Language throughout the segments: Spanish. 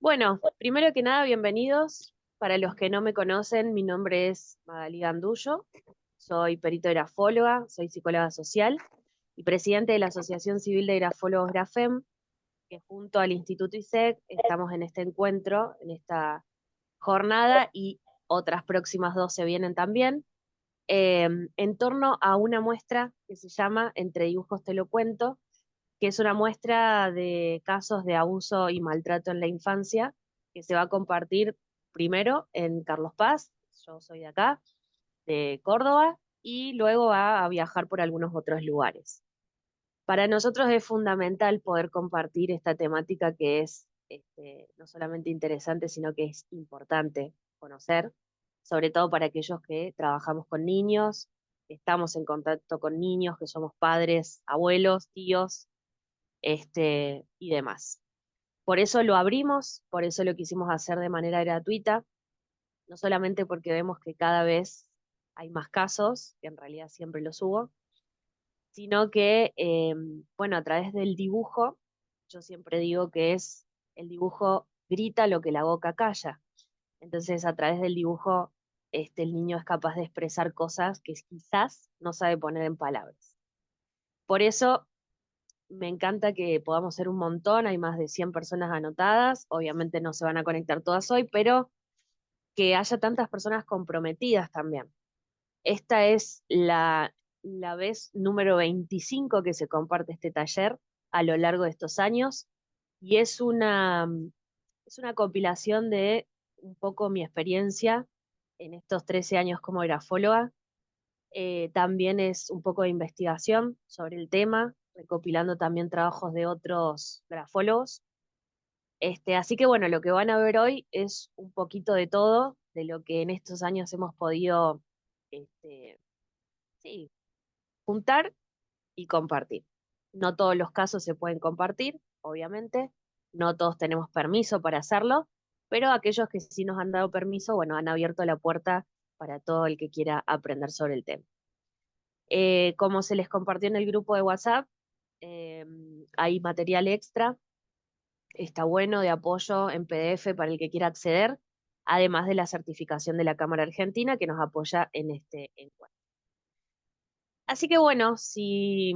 Bueno, primero que nada, bienvenidos. Para los que no me conocen, mi nombre es Magalí Gandullo, soy perito grafóloga, soy psicóloga social y presidente de la Asociación Civil de Grafólogos GRAFEM, que junto al Instituto ISEC estamos en este encuentro, en esta jornada y otras próximas dos se vienen también, en torno a una muestra que se llama Entre dibujos te lo cuento, que es una muestra de casos de abuso y maltrato en la infancia, que se va a compartir primero en Carlos Paz, yo soy de acá, de Córdoba, y luego va a viajar por algunos otros lugares. Para nosotros es fundamental poder compartir esta temática que es no solamente interesante, sino que es importante conocer, sobre todo para aquellos que trabajamos con niños, que estamos en contacto con niños, que somos padres, abuelos, tíos, y demás. Por eso lo abrimos, por eso lo quisimos hacer de manera gratuita, no solamente porque vemos que cada vez hay más casos, que en realidad siempre los hubo, sino que, bueno, a través del dibujo, yo siempre digo que es el dibujo grita lo que la boca calla. Entonces, a través del dibujo, el niño es capaz de expresar cosas que quizás no sabe poner en palabras. Por eso me encanta que podamos ser un montón, hay más de 100 personas anotadas, obviamente no se van a conectar todas hoy, pero que haya tantas personas comprometidas también. Esta es la vez número 25 que se comparte este taller a lo largo de estos años y es una compilación de un poco mi experiencia en estos 13 años como grafóloga. También es un poco de investigación sobre el tema, recopilando también trabajos de otros grafólogos. Así que bueno, lo que van a ver hoy es un poquito de todo, de lo que en estos años hemos podido este, sí, juntar y compartir. No todos los casos se pueden compartir, obviamente, no todos tenemos permiso para hacerlo, pero aquellos que sí nos han dado permiso, bueno, han abierto la puerta para todo el que quiera aprender sobre el tema. Como se les compartió en el grupo de WhatsApp, eh, hay material extra, está bueno, de apoyo en PDF para el que quiera acceder, además de la certificación de la Cámara Argentina que nos apoya en este encuentro. Así que bueno, si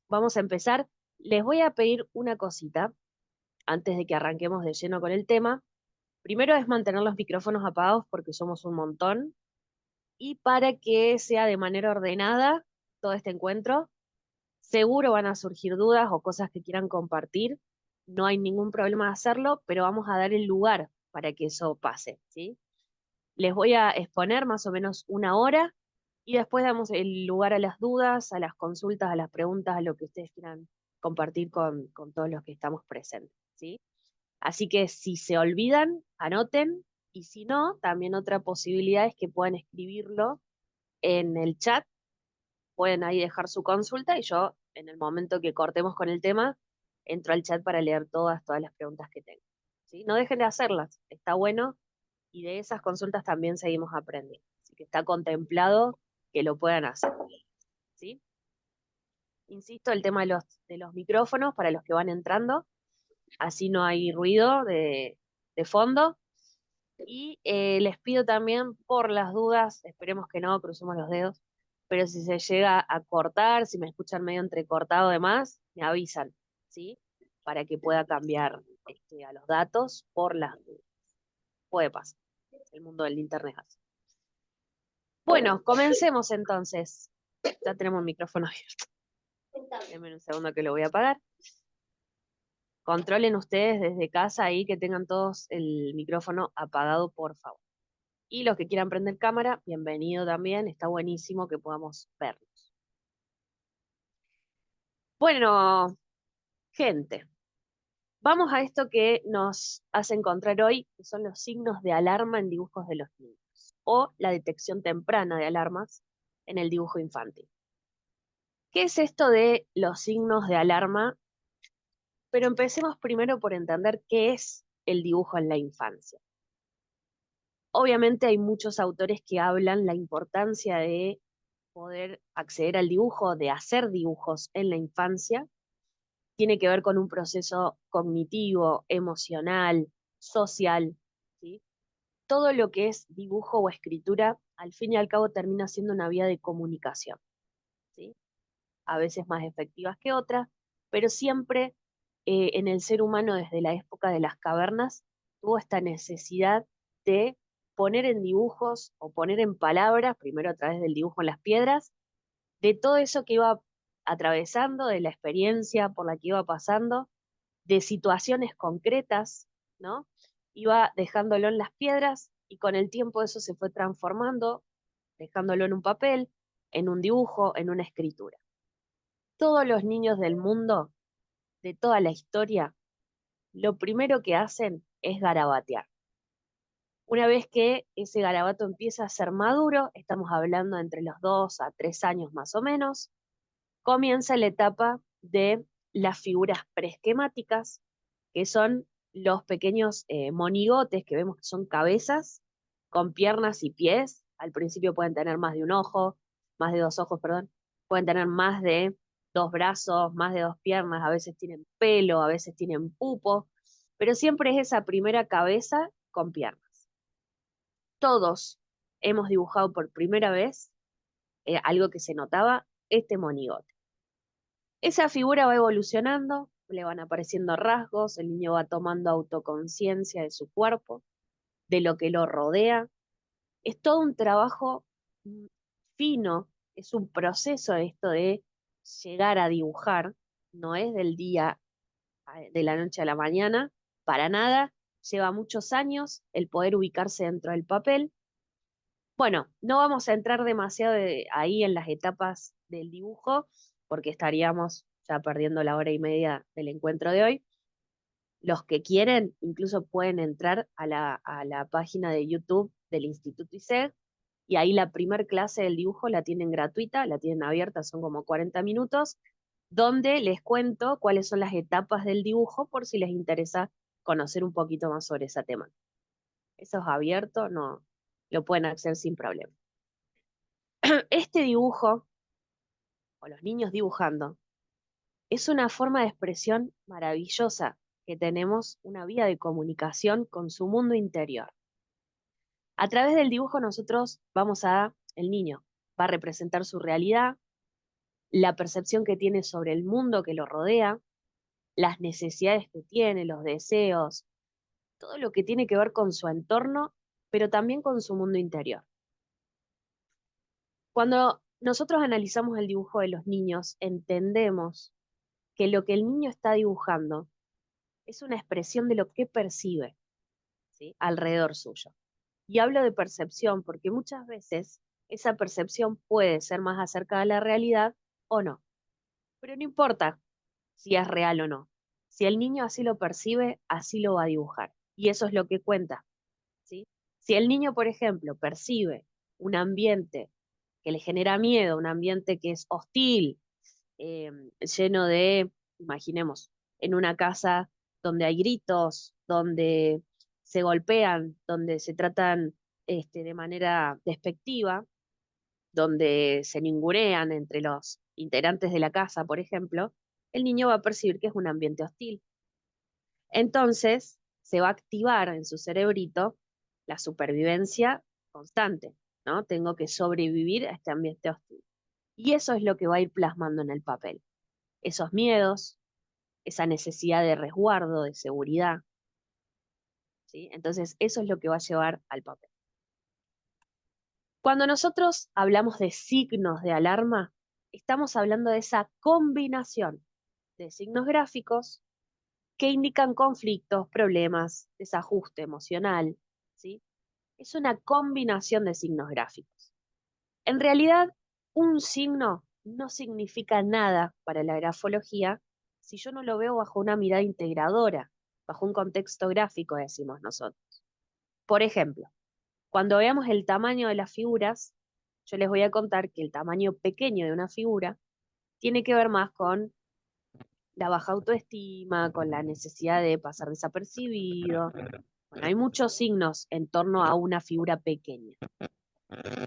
vamos a empezar, les voy a pedir una cosita antes de que arranquemos de lleno con el tema. Primero es mantener los micrófonos apagados porque somos un montón y para que sea de manera ordenada todo este encuentro. Seguro van a surgir dudas o cosas que quieran compartir. No hay ningún problema de hacerlo, pero vamos a dar el lugar para que eso pase, ¿sí? Les voy a exponer más o menos una hora y después damos el lugar a las dudas, a las consultas, a las preguntas, a lo que ustedes quieran compartir con todos los que estamos presentes, ¿sí? Así que si se olvidan, anoten, y si no, también otra posibilidad es que puedan escribirlo en el chat, pueden ahí dejar su consulta y yo, en el momento que cortemos con el tema, entro al chat para leer todas las preguntas que tengo. ¿Sí? No dejen de hacerlas, está bueno, y de esas consultas también seguimos aprendiendo. Así que está contemplado que lo puedan hacer. ¿Sí? Insisto, el tema de los micrófonos para los que van entrando, así no hay ruido de fondo. Y les pido también, por las dudas, esperemos que no, crucemos los dedos, pero si se llega a cortar, si me escuchan medio entrecortado demás, me avisan, ¿sí? Para que pueda cambiar a los datos por las dudas. Puede pasar, el mundo del internet es así. Bueno, comencemos entonces. Ya tenemos el micrófono abierto. Denme un segundo que lo voy a apagar. Controlen ustedes desde casa ahí que tengan todos el micrófono apagado, por favor. Y los que quieran prender cámara, bienvenido también, está buenísimo que podamos vernos. Bueno, gente, vamos a esto que nos hace encontrar hoy, que son los signos de alarma en dibujos de los niños, o la detección temprana de alarmas en el dibujo infantil. ¿Qué es esto de los signos de alarma? Pero empecemos primero por entender qué es el dibujo en la infancia. Obviamente hay muchos autores que hablan la importancia de poder acceder al dibujo, de hacer dibujos en la infancia, tiene que ver con un proceso cognitivo, emocional, social, ¿sí? Todo lo que es dibujo o escritura, al fin y al cabo termina siendo una vía de comunicación, ¿sí? A veces más efectivas que otras, pero siempre en el ser humano desde la época de las cavernas tuvo esta necesidad de poner en dibujos o poner en palabras, primero a través del dibujo en las piedras, de todo eso que iba atravesando, de la experiencia por la que iba pasando, de situaciones concretas, ¿no? Iba dejándolo en las piedras y con el tiempo eso se fue transformando, dejándolo en un papel, en un dibujo, en una escritura. Todos los niños del mundo, de toda la historia, lo primero que hacen es garabatear. Una vez que ese garabato empieza a ser maduro, estamos hablando entre los 2 a 3 años más o menos, comienza la etapa de las figuras preesquemáticas, que son los pequeños monigotes que vemos que son cabezas con piernas y pies. Al principio pueden tener más de un ojo, más de 2 ojos, perdón. Pueden tener más de 2 brazos, más de 2 piernas, a veces tienen pelo, a veces tienen pupo, pero siempre es esa primera cabeza con piernas. Todos hemos dibujado por primera vez algo que se notaba, este monigote. Esa figura va evolucionando, le van apareciendo rasgos, el niño va tomando autoconciencia de su cuerpo, de lo que lo rodea. Es todo un trabajo mm, fino, es un proceso esto de llegar a dibujar, no es del día, de la noche a la mañana, para nada, lleva muchos años el poder ubicarse dentro del papel. Bueno, no vamos a entrar demasiado ahí en las etapas del dibujo, porque estaríamos ya perdiendo la hora y media del encuentro de hoy. Los que quieren, incluso pueden entrar a la página de YouTube del Instituto ISEG, y ahí la primer clase del dibujo la tienen gratuita, la tienen abierta, son como 40 minutos, donde les cuento cuáles son las etapas del dibujo por si les interesa conocer un poquito más sobre ese tema. Eso es abierto, no, lo pueden hacer sin problema. Este dibujo, o los niños dibujando, es una forma de expresión maravillosa que tenemos, una vía de comunicación con su mundo interior. A través del dibujo el niño va a representar su realidad, la percepción que tiene sobre el mundo que lo rodea, las necesidades que tiene, los deseos, todo lo que tiene que ver con su entorno, pero también con su mundo interior. Cuando nosotros analizamos el dibujo de los niños, entendemos que lo que el niño está dibujando es una expresión de lo que percibe, ¿sí?, alrededor suyo. Y hablo de percepción porque muchas veces esa percepción puede ser más acercada a la realidad o no. Pero no importa si es real o no. Si el niño así lo percibe, así lo va a dibujar. Y eso es lo que cuenta, ¿sí? Si el niño, por ejemplo, percibe un ambiente que le genera miedo, un ambiente que es hostil, lleno de, imaginemos, en una casa donde hay gritos, donde se golpean, donde se tratan de manera despectiva, donde se ningunean entre los integrantes de la casa, por ejemplo, el niño va a percibir que es un ambiente hostil. Entonces, se va a activar en su cerebrito la supervivencia constante, ¿no? Tengo que sobrevivir a este ambiente hostil. Y eso es lo que va a ir plasmando en el papel. Esos miedos, esa necesidad de resguardo, de seguridad, ¿sí? Entonces, eso es lo que va a llevar al papel. Cuando nosotros hablamos de signos de alarma, estamos hablando de esa combinación de signos gráficos que indican conflictos, problemas, desajuste emocional, ¿sí? Es una combinación de signos gráficos. En realidad, un signo no significa nada para la grafología si yo no lo veo bajo una mirada integradora, bajo un contexto gráfico, decimos nosotros. Por ejemplo, cuando veamos el tamaño de las figuras, yo les voy a contar que el tamaño pequeño de una figura tiene que ver más con la baja autoestima, con la necesidad de pasar desapercibido. Bueno, hay muchos signos en torno a una figura pequeña.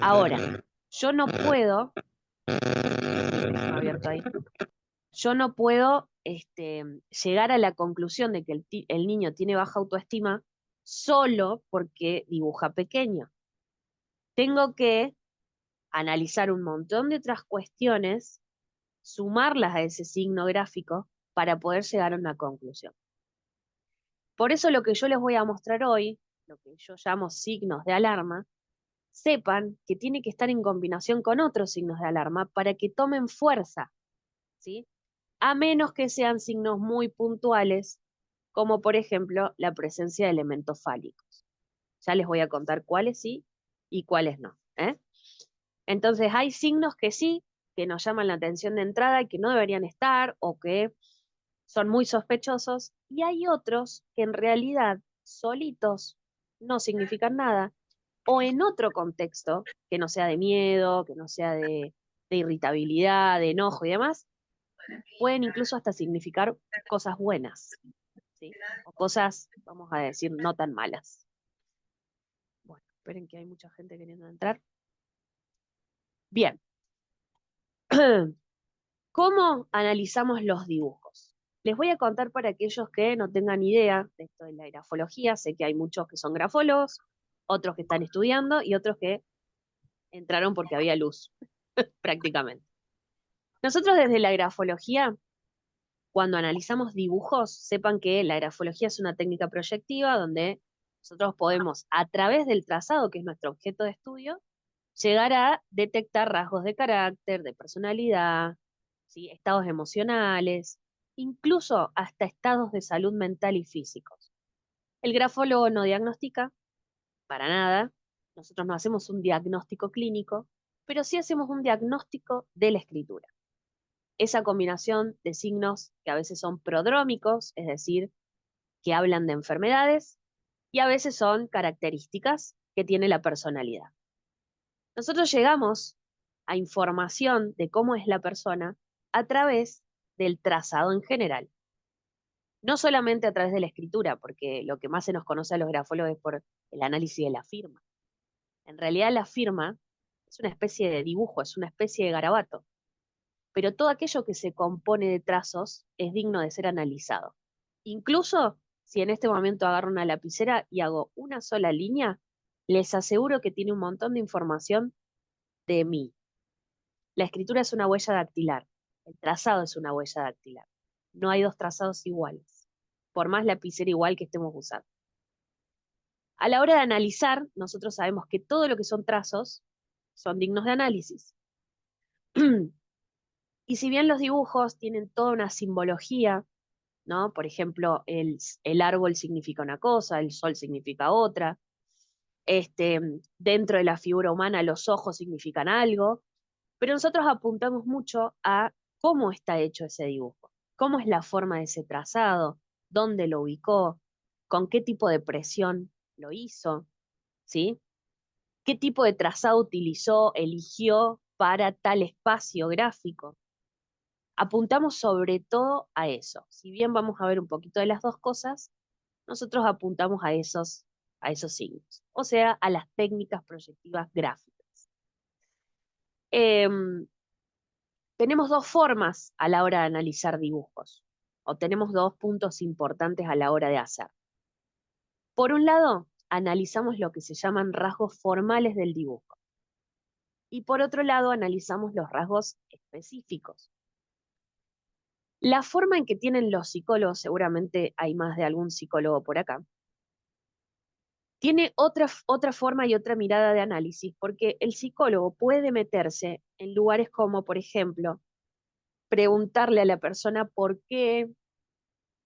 Ahora, yo no puedo, abierto ahí, yo no puedo llegar a la conclusión de que el niño tiene baja autoestima solo porque dibuja pequeño. Tengo que analizar un montón de otras cuestiones, sumarlas a ese signo gráfico para poder llegar a una conclusión. Por eso lo que yo les voy a mostrar hoy, lo que yo llamo signos de alarma, sepan que tiene que estar en combinación con otros signos de alarma para que tomen fuerza, ¿sí? A menos que sean signos muy puntuales, como por ejemplo la presencia de elementos fálicos. Ya les voy a contar cuáles sí y cuáles no, ¿eh? Entonces hay signos que sí, que nos llaman la atención de entrada y que no deberían estar o que son muy sospechosos, y hay otros que en realidad solitos no significan nada, o en otro contexto, que no sea de miedo, que no sea de irritabilidad, de enojo y demás, pueden incluso hasta significar cosas buenas, ¿sí? O cosas, vamos a decir, no tan malas. Bueno, esperen que hay mucha gente queriendo entrar. Bien. ¿Cómo analizamos los dibujos? Les voy a contar para aquellos que no tengan idea de esto de la grafología. Sé que hay muchos que son grafólogos, otros que están estudiando y otros que entraron porque había luz, prácticamente. Nosotros desde la grafología, cuando analizamos dibujos, sepan que la grafología es una técnica proyectiva donde nosotros podemos, a través del trazado, que es nuestro objeto de estudio, llegar a detectar rasgos de carácter, de personalidad, ¿sí? Estados emocionales, incluso hasta estados de salud mental y físicos. El grafólogo no diagnostica para nada, nosotros no hacemos un diagnóstico clínico, pero sí hacemos un diagnóstico de la escritura. Esa combinación de signos que a veces son prodrómicos, es decir, que hablan de enfermedades, y a veces son características que tiene la personalidad. Nosotros llegamos a información de cómo es la persona a través del trazado en general. No solamente a través de la escritura, porque lo que más se nos conoce a los grafólogos es por el análisis de la firma. En realidad la firma es una especie de dibujo, es una especie de garabato, pero todo aquello que se compone de trazos es digno de ser analizado. Incluso si en este momento agarro una lapicera y hago una sola línea, les aseguro que tiene un montón de información de mí. La escritura es una huella dactilar, el trazado es una huella dactilar. No hay dos trazados iguales, por más lapicera igual que estemos usando. A la hora de analizar, nosotros sabemos que todo lo que son trazos son dignos de análisis. Y si bien los dibujos tienen toda una simbología, ¿no? Por ejemplo, el árbol significa una cosa, el sol significa otra, dentro de la figura humana los ojos significan algo, pero nosotros apuntamos mucho a cómo está hecho ese dibujo, cómo es la forma de ese trazado, dónde lo ubicó, con qué tipo de presión lo hizo, ¿sí? ¿Qué tipo de trazado utilizó, eligió para tal espacio gráfico? Apuntamos sobre todo a eso. Si bien vamos a ver un poquito de las dos cosas, nosotros apuntamos a esos signos, o sea, a las técnicas proyectivas gráficas. Tenemos dos formas a la hora de analizar dibujos, o tenemos dos puntos importantes a la hora de hacer. Por un lado, analizamos lo que se llaman rasgos formales del dibujo. Y por otro lado, analizamos los rasgos específicos. La forma en que tienen los psicólogos, seguramente hay más de algún psicólogo por acá, tiene otra forma y otra mirada de análisis, porque el psicólogo puede meterse en lugares como, por ejemplo, preguntarle a la persona por qué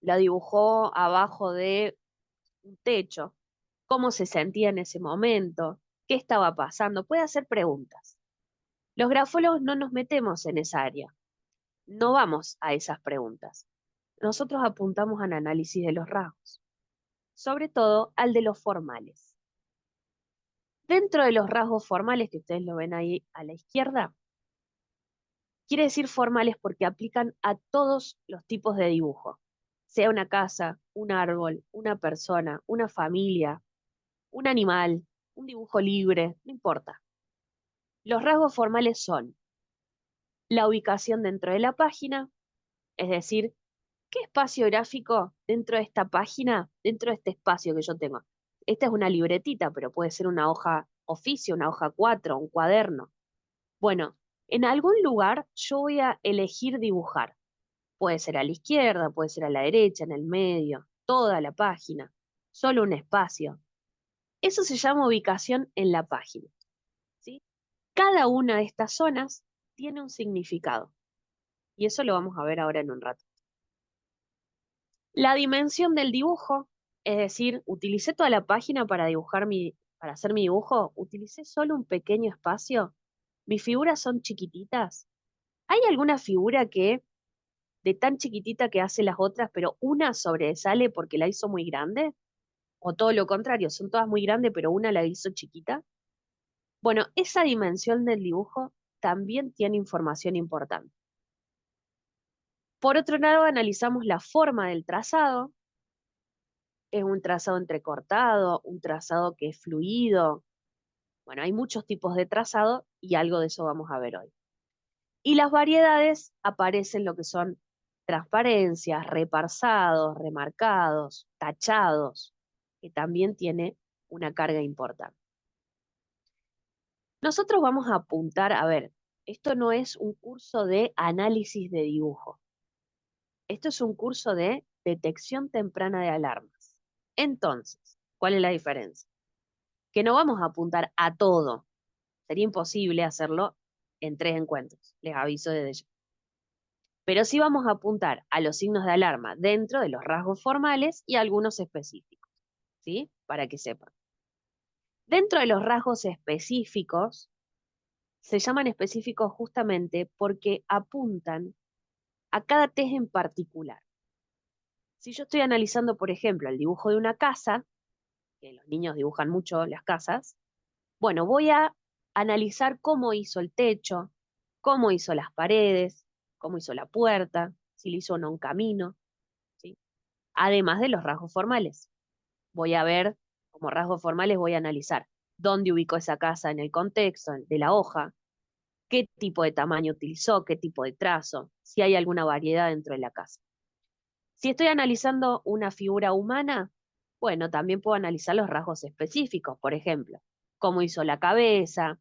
la dibujó abajo de un techo, cómo se sentía en ese momento, qué estaba pasando. Puede hacer preguntas. Los grafólogos no nos metemos en esa área, no vamos a esas preguntas. Nosotros apuntamos al análisis de los rasgos, sobre todo al de los formales. Dentro de los rasgos formales, que ustedes lo ven ahí a la izquierda, quiere decir formales porque aplican a todos los tipos de dibujo, sea una casa, un árbol, una persona, una familia, un animal, un dibujo libre, no importa. Los rasgos formales son la ubicación dentro de la página, es decir, ¿qué espacio gráfico dentro de esta página, dentro de este espacio que yo tengo? esta es una libretita, pero puede ser una hoja oficio, una hoja 4, un cuaderno. Bueno, en algún lugar yo voy a elegir dibujar. Puede ser a la izquierda, puede ser a la derecha, en el medio, toda la página, solo un espacio. Eso se llama ubicación en la página, ¿sí? Cada una de estas zonas tiene un significado y eso lo vamos a ver ahora en un rato. La dimensión del dibujo, es decir, utilicé toda la página para para hacer mi dibujo, utilicé solo un pequeño espacio. Mis figuras son chiquititas. ¿Hay alguna figura que de tan chiquitita que hace las otras, pero una sobresale porque la hizo muy grande? ¿O todo lo contrario, son todas muy grandes, pero una la hizo chiquita? Bueno, esa dimensión del dibujo también tiene información importante. Por otro lado, analizamos la forma del trazado. Es un trazado entrecortado, un trazado que es fluido. Bueno, hay muchos tipos de trazado y algo de eso vamos a ver hoy. Y las variedades aparecen lo que son transparencias, reparsados, remarcados, tachados, que también tiene una carga importante. Nosotros vamos a apuntar, a ver, esto no es un curso de análisis de dibujo. Esto es un curso de detección temprana de alarmas. Entonces, ¿cuál es la diferencia? Que no vamos a apuntar a todo. Sería imposible hacerlo en 3 encuentros, les aviso desde ya. Pero sí vamos a apuntar a los signos de alarma dentro de los rasgos formales y algunos específicos, ¿sí? Para que sepan. Dentro de los rasgos específicos, se llaman específicos justamente porque apuntan a cada test en particular. Si yo estoy analizando, por ejemplo, el dibujo de una casa, que los niños dibujan mucho las casas, bueno, voy a analizar cómo hizo el techo, cómo hizo las paredes, cómo hizo la puerta, si le hizo o no un camino, ¿sí? Además de los rasgos formales. Voy a ver, como rasgos formales, voy a analizar dónde ubicó esa casa en el contexto de la hoja, qué tipo de tamaño utilizó, qué tipo de trazo, si hay alguna variedad dentro de la casa. Si estoy analizando una figura humana, bueno, también puedo analizar los rasgos específicos, por ejemplo, cómo hizo la cabeza,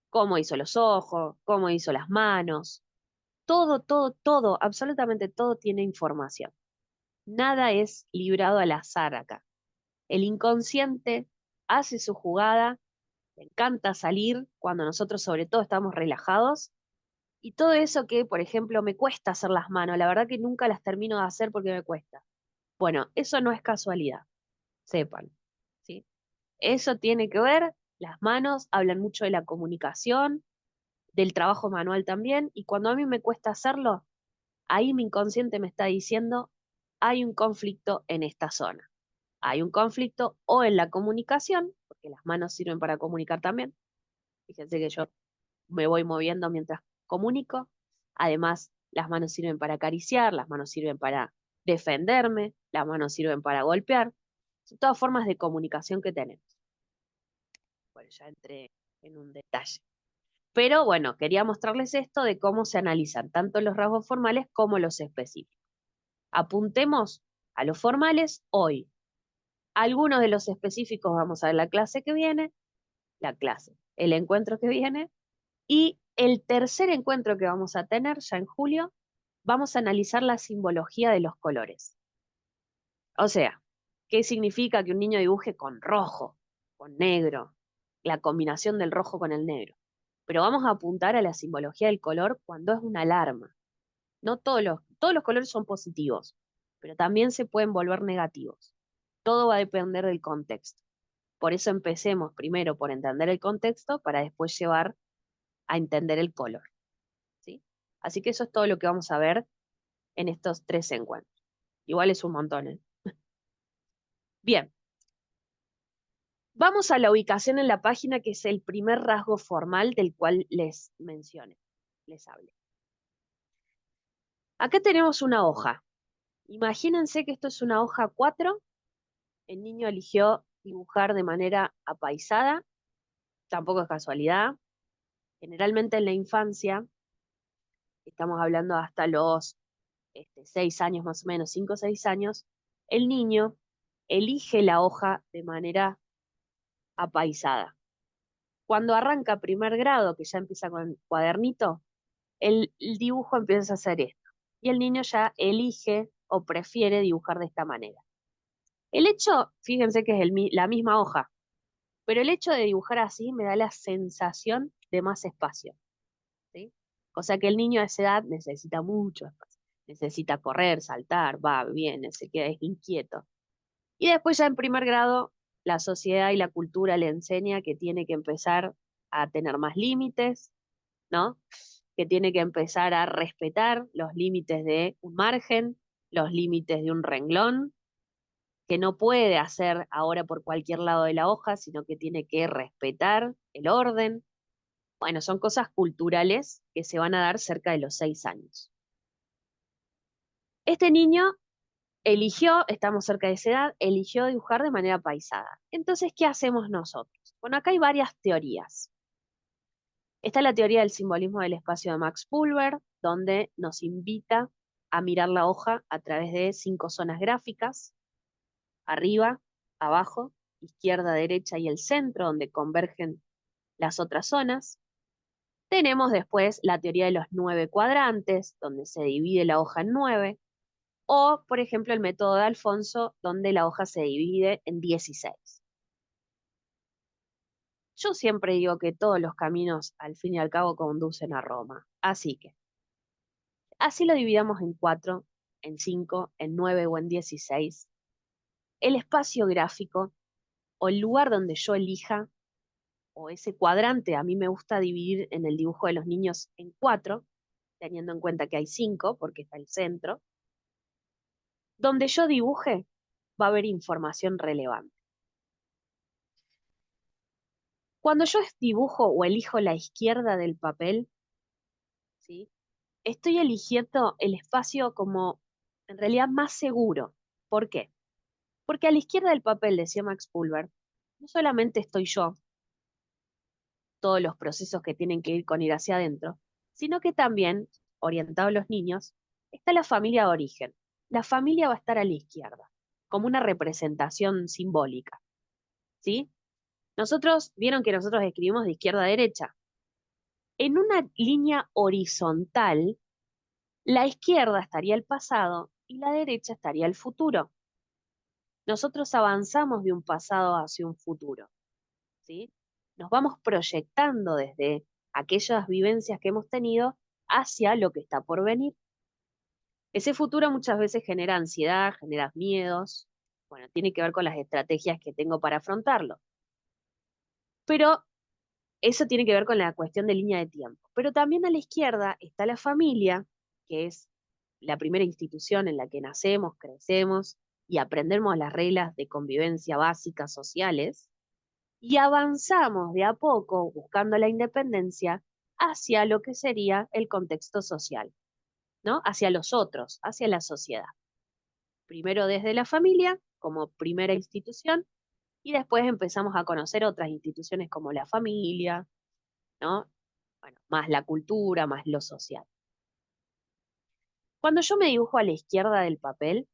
cómo hizo los ojos, cómo hizo las manos. Todo, absolutamente todo tiene información. Nada es librado al azar acá. El inconsciente hace su jugada, le encanta salir cuando nosotros sobre todo estamos relajados. Y todo eso que, por ejemplo, me cuesta hacer las manos, la verdad que nunca las termino de hacer porque me cuesta. Bueno, eso no es casualidad, sepan, ¿sí? Eso tiene que ver, las manos hablan mucho de la comunicación, del trabajo manual también, y cuando a mí me cuesta hacerlo, ahí mi inconsciente me está diciendo, hay un conflicto en esta zona. Hay un conflicto o en la comunicación, porque las manos sirven para comunicar también. Fíjense que yo me voy moviendo mientras comunico. Además, las manos sirven para acariciar, las manos sirven para defenderme, las manos sirven para golpear. Son todas formas de comunicación que tenemos. Bueno, ya entré en un detalle. Pero bueno, quería mostrarles esto de cómo se analizan tanto los rasgos formales como los específicos. Apuntemos a los formales hoy. Algunos de los específicos vamos a ver la clase que viene, el encuentro que viene, y el tercer encuentro que vamos a tener ya en julio, vamos a analizar la simbología de los colores. O sea, ¿qué significa que un niño dibuje con rojo, con negro, la combinación del rojo con el negro? Pero vamos a apuntar a la simbología del color cuando es una alarma. No todos los colores son positivos, pero también se pueden volver negativos. Todo va a depender del contexto. Por eso empecemos primero por entender el contexto para después llevar a entender el color, ¿sí? Así que eso es todo lo que vamos a ver en estos 3 encuentros. Igual es un montón, ¿eh? Bien, vamos a la ubicación en la página, que es el primer rasgo formal del cual les mencioné, les hablé. Acá tenemos una hoja. Imagínense que esto es una hoja 4. El niño eligió dibujar de manera apaisada, tampoco es casualidad. Generalmente en la infancia, estamos hablando hasta los 6 años más o menos, 5 o 6 años, el niño elige la hoja de manera apaisada. Cuando arranca primer grado, que ya empieza con el cuadernito, el dibujo empieza a hacer esto. Y el niño ya elige o prefiere dibujar de esta manera. El hecho, fíjense que es la misma hoja, pero el hecho de dibujar así me da la sensación de más espacio, ¿sí? O sea que el niño a esa edad necesita mucho espacio. Necesita correr, saltar, va, viene, se queda inquieto. Y después ya en primer grado, la sociedad y la cultura le enseña que tiene que empezar a tener más límites, ¿no? Que tiene que empezar a respetar los límites de un margen, los límites de un renglón, que no puede hacer ahora por cualquier lado de la hoja, sino que tiene que respetar el orden. Bueno, son cosas culturales que se van a dar cerca de los 6 años. Este niño eligió, estamos cerca de esa edad, eligió dibujar de manera paisada. Entonces, ¿qué hacemos nosotros? Bueno, acá hay varias teorías. Está la teoría del simbolismo del espacio de Max Pulver, donde nos invita a mirar la hoja a través de 5 zonas gráficas: arriba, abajo, izquierda, derecha y el centro, donde convergen las otras zonas. Tenemos después la teoría de los 9 cuadrantes, donde se divide la hoja en 9, o, por ejemplo, el método de Alfonso, donde la hoja se divide en 16. Yo siempre digo que todos los caminos, al fin y al cabo, conducen a Roma. Así que, así lo dividamos en 4, en 5, en 9 o en 16. El espacio gráfico, o el lugar donde yo elija, o ese cuadrante, a mí me gusta dividir en el dibujo de los niños en 4, teniendo en cuenta que hay 5, porque está el centro. Donde yo dibuje, va a haber información relevante. Cuando yo dibujo o elijo la izquierda del papel, ¿sí? Estoy eligiendo el espacio como en realidad más seguro. ¿Por qué? Porque a la izquierda del papel, decía Max Pulver, no solamente estoy yo, todos los procesos que tienen que ir con ir hacia adentro, sino que también, orientado a los niños, está la familia de origen. La familia va a estar a la izquierda, como una representación simbólica, ¿sí? Vieron que nosotros escribimos de izquierda a derecha. En una línea horizontal, la izquierda estaría el pasado y la derecha estaría el futuro. Nosotros avanzamos de un pasado hacia un futuro, ¿sí? Nos vamos proyectando desde aquellas vivencias que hemos tenido hacia lo que está por venir. Ese futuro muchas veces genera ansiedad, genera miedos. Bueno, tiene que ver con las estrategias que tengo para afrontarlo. Pero eso tiene que ver con la cuestión de línea de tiempo. Pero también a la izquierda está la familia, que es la primera institución en la que nacemos, crecemos y aprendemos las reglas de convivencia básicas sociales, y avanzamos de a poco, buscando la independencia, hacia lo que sería el contexto social, ¿no? Hacia los otros, hacia la sociedad. Primero desde la familia, como primera institución, y después empezamos a conocer otras instituciones como la familia, ¿no? Bueno, más la cultura, más lo social. Cuando yo me dibujo a la izquierda del papel,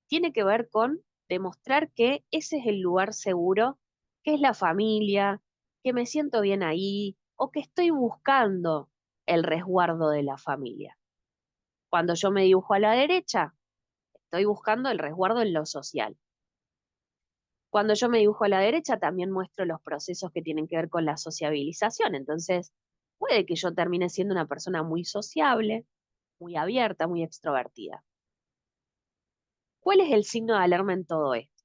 tiene que ver con demostrar que ese es el lugar seguro, que es la familia, que me siento bien ahí o que estoy buscando el resguardo de la familia. Cuando yo me dibujo a la derecha, estoy buscando el resguardo en lo social. Cuando yo me dibujo a la derecha, también muestro los procesos que tienen que ver con la sociabilización. Entonces, puede que yo termine siendo una persona muy sociable, muy abierta, muy extrovertida. ¿Cuál es el signo de alarma en todo esto?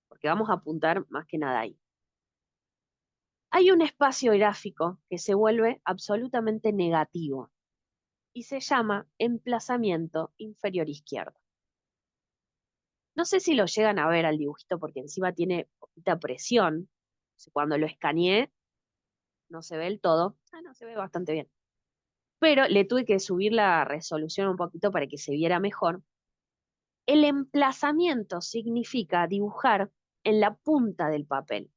Porque vamos a apuntar más que nada ahí. Hay un espacio gráfico que se vuelve absolutamente negativo y se llama emplazamiento inferior izquierdo. No sé si lo llegan a ver al dibujito porque encima tiene poquita presión. Cuando lo escaneé no se ve el todo. No, se ve bastante bien. Pero le tuve que subir la resolución un poquito para que se viera mejor. El emplazamiento significa dibujar en la punta del papel,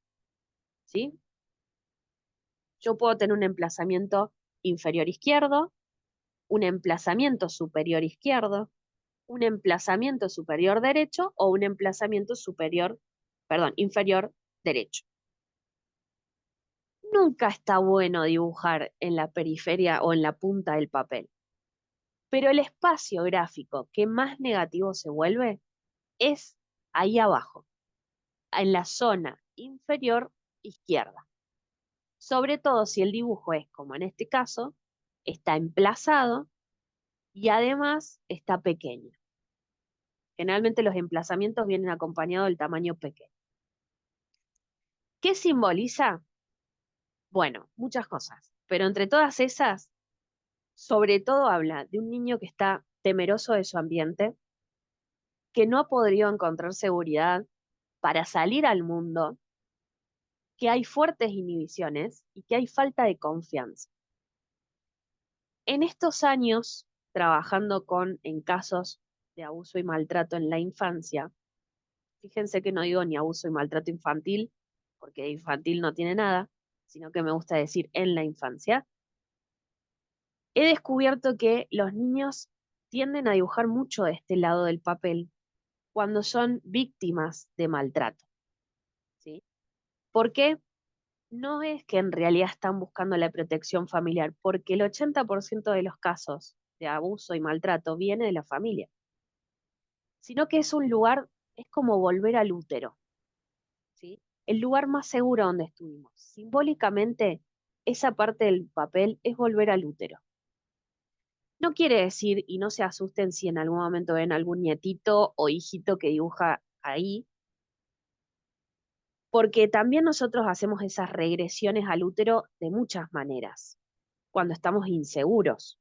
¿sí? Yo puedo tener un emplazamiento inferior izquierdo, un emplazamiento superior izquierdo, un emplazamiento superior derecho o un emplazamiento inferior derecho. Nunca está bueno dibujar en la periferia o en la punta del papel, pero el espacio gráfico que más negativo se vuelve es ahí abajo, en la zona inferior izquierda. Sobre todo si el dibujo es, como en este caso, está emplazado y además está pequeño. Generalmente los emplazamientos vienen acompañados del tamaño pequeño. ¿Qué simboliza? Bueno, muchas cosas, pero entre todas esas, sobre todo habla de un niño que está temeroso de su ambiente, que no ha podido encontrar seguridad para salir al mundo, que hay fuertes inhibiciones y que hay falta de confianza. En estos años, trabajando en casos de abuso y maltrato en la infancia, fíjense que no digo ni abuso y maltrato infantil, porque infantil no tiene nada, sino que me gusta decir en la infancia, he descubierto que los niños tienden a dibujar mucho de este lado del papel cuando son víctimas de maltrato, ¿sí? Porque no es que en realidad están buscando la protección familiar, porque el 80% de los casos de abuso y maltrato viene de la familia, sino que es un lugar, es como volver al útero, ¿sí? El lugar más seguro donde estuvimos. Simbólicamente, esa parte del papel es volver al útero. No quiere decir, y no se asusten si en algún momento ven algún nietito o hijito que dibuja ahí, porque también nosotros hacemos esas regresiones al útero de muchas maneras, cuando estamos inseguros.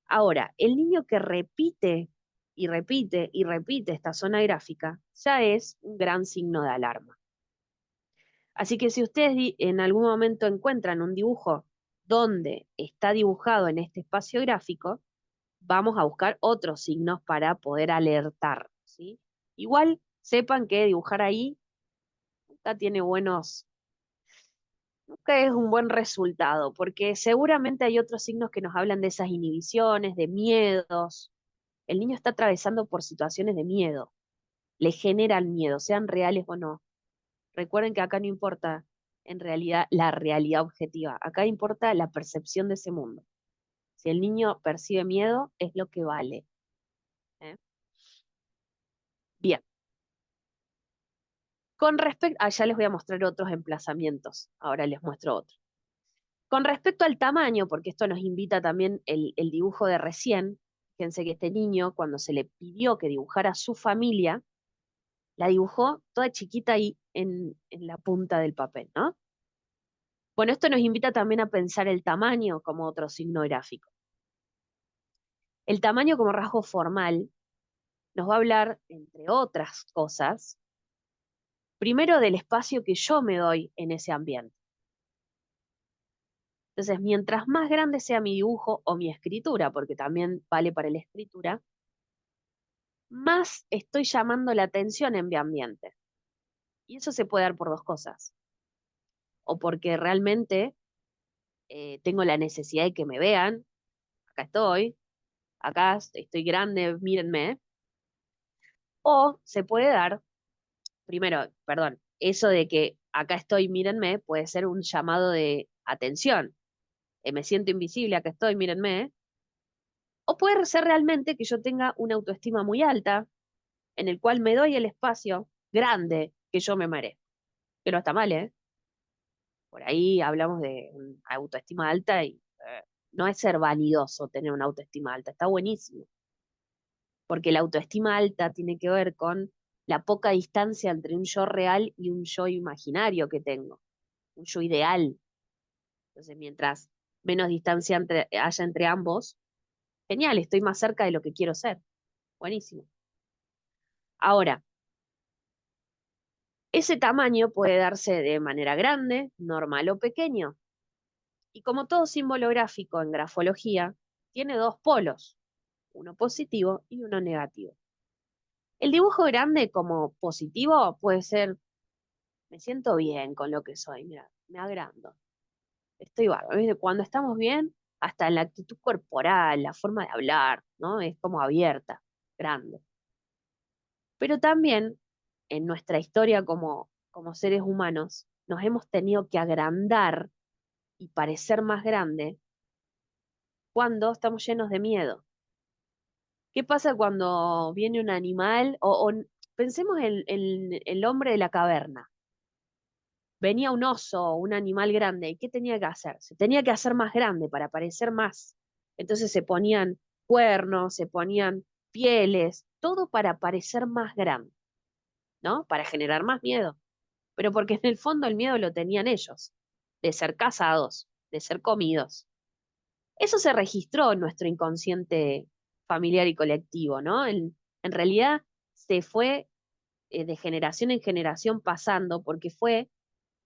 Ahora, el niño que repite y repite y repite esta zona gráfica ya es un gran signo de alarma. Así que si ustedes en algún momento encuentran un dibujo donde está dibujado en este espacio gráfico, vamos a buscar otros signos para poder alertar, ¿sí? Igual sepan que dibujar ahí nunca tiene nunca es un buen resultado, porque seguramente hay otros signos que nos hablan de esas inhibiciones, de miedos. El niño está atravesando por situaciones de miedo, le generan miedo, sean reales o no. Recuerden que acá no importa en realidad la realidad objetiva, acá importa la percepción de ese mundo. Si el niño percibe miedo, es lo que vale. ¿Eh? Bien, con respecto, ya les voy a mostrar otros emplazamientos, ahora les muestro otro. Con respecto al tamaño, porque esto nos invita también el dibujo de recién, fíjense que este niño, cuando se le pidió que dibujara su familia, la dibujó toda chiquita ahí en la punta del papel, ¿no? Bueno, esto nos invita también a pensar el tamaño como otro signo gráfico. El tamaño como rasgo formal nos va a hablar, entre otras cosas, primero del espacio que yo me doy en ese ambiente. Entonces, mientras más grande sea mi dibujo o mi escritura, porque también vale para la escritura, más estoy llamando la atención en mi ambiente. Y eso se puede dar por dos cosas. O porque realmente tengo la necesidad de que me vean, acá estoy grande, mírenme. O se puede dar, primero, perdón, eso de que acá estoy, mírenme, puede ser un llamado de atención. Me siento invisible, acá estoy, mírenme. O puede ser realmente que yo tenga una autoestima muy alta, en el cual me doy el espacio grande que yo me merezco. Que no está mal, ¿eh? Por ahí hablamos de autoestima alta y no es ser vanidoso tener una autoestima alta, está buenísimo. Porque la autoestima alta tiene que ver con la poca distancia entre un yo real y un yo imaginario que tengo, un yo ideal. Entonces, mientras menos distancia haya entre ambos, genial, estoy más cerca de lo que quiero ser. Buenísimo. Ahora, ese tamaño puede darse de manera grande, normal o pequeño. Y como todo símbolo gráfico en grafología, tiene dos polos, uno positivo y uno negativo. El dibujo grande como positivo puede ser, me siento bien con lo que soy, mira, me agrando, estoy bárbaro. ¿Viste? Cuando estamos bien, hasta la actitud corporal, la forma de hablar, ¿no? Es como abierta. grande. Pero también en nuestra historia como seres humanos nos hemos tenido que agrandar y parecer más grande cuando estamos llenos de miedo. ¿Qué pasa cuando viene un animal? Pensemos en el hombre de la caverna. Venía un oso, un animal grande, ¿y qué tenía que hacer? Se tenía que hacer más grande para parecer más. Entonces se ponían cuernos, se ponían pieles, todo para parecer más grande, ¿no? Para generar más miedo. Pero porque en el fondo el miedo lo tenían ellos, de ser cazados, de ser comidos. Eso se registró en nuestro inconsciente familiar y colectivo, ¿no? En realidad se fue de generación en generación pasando porque fue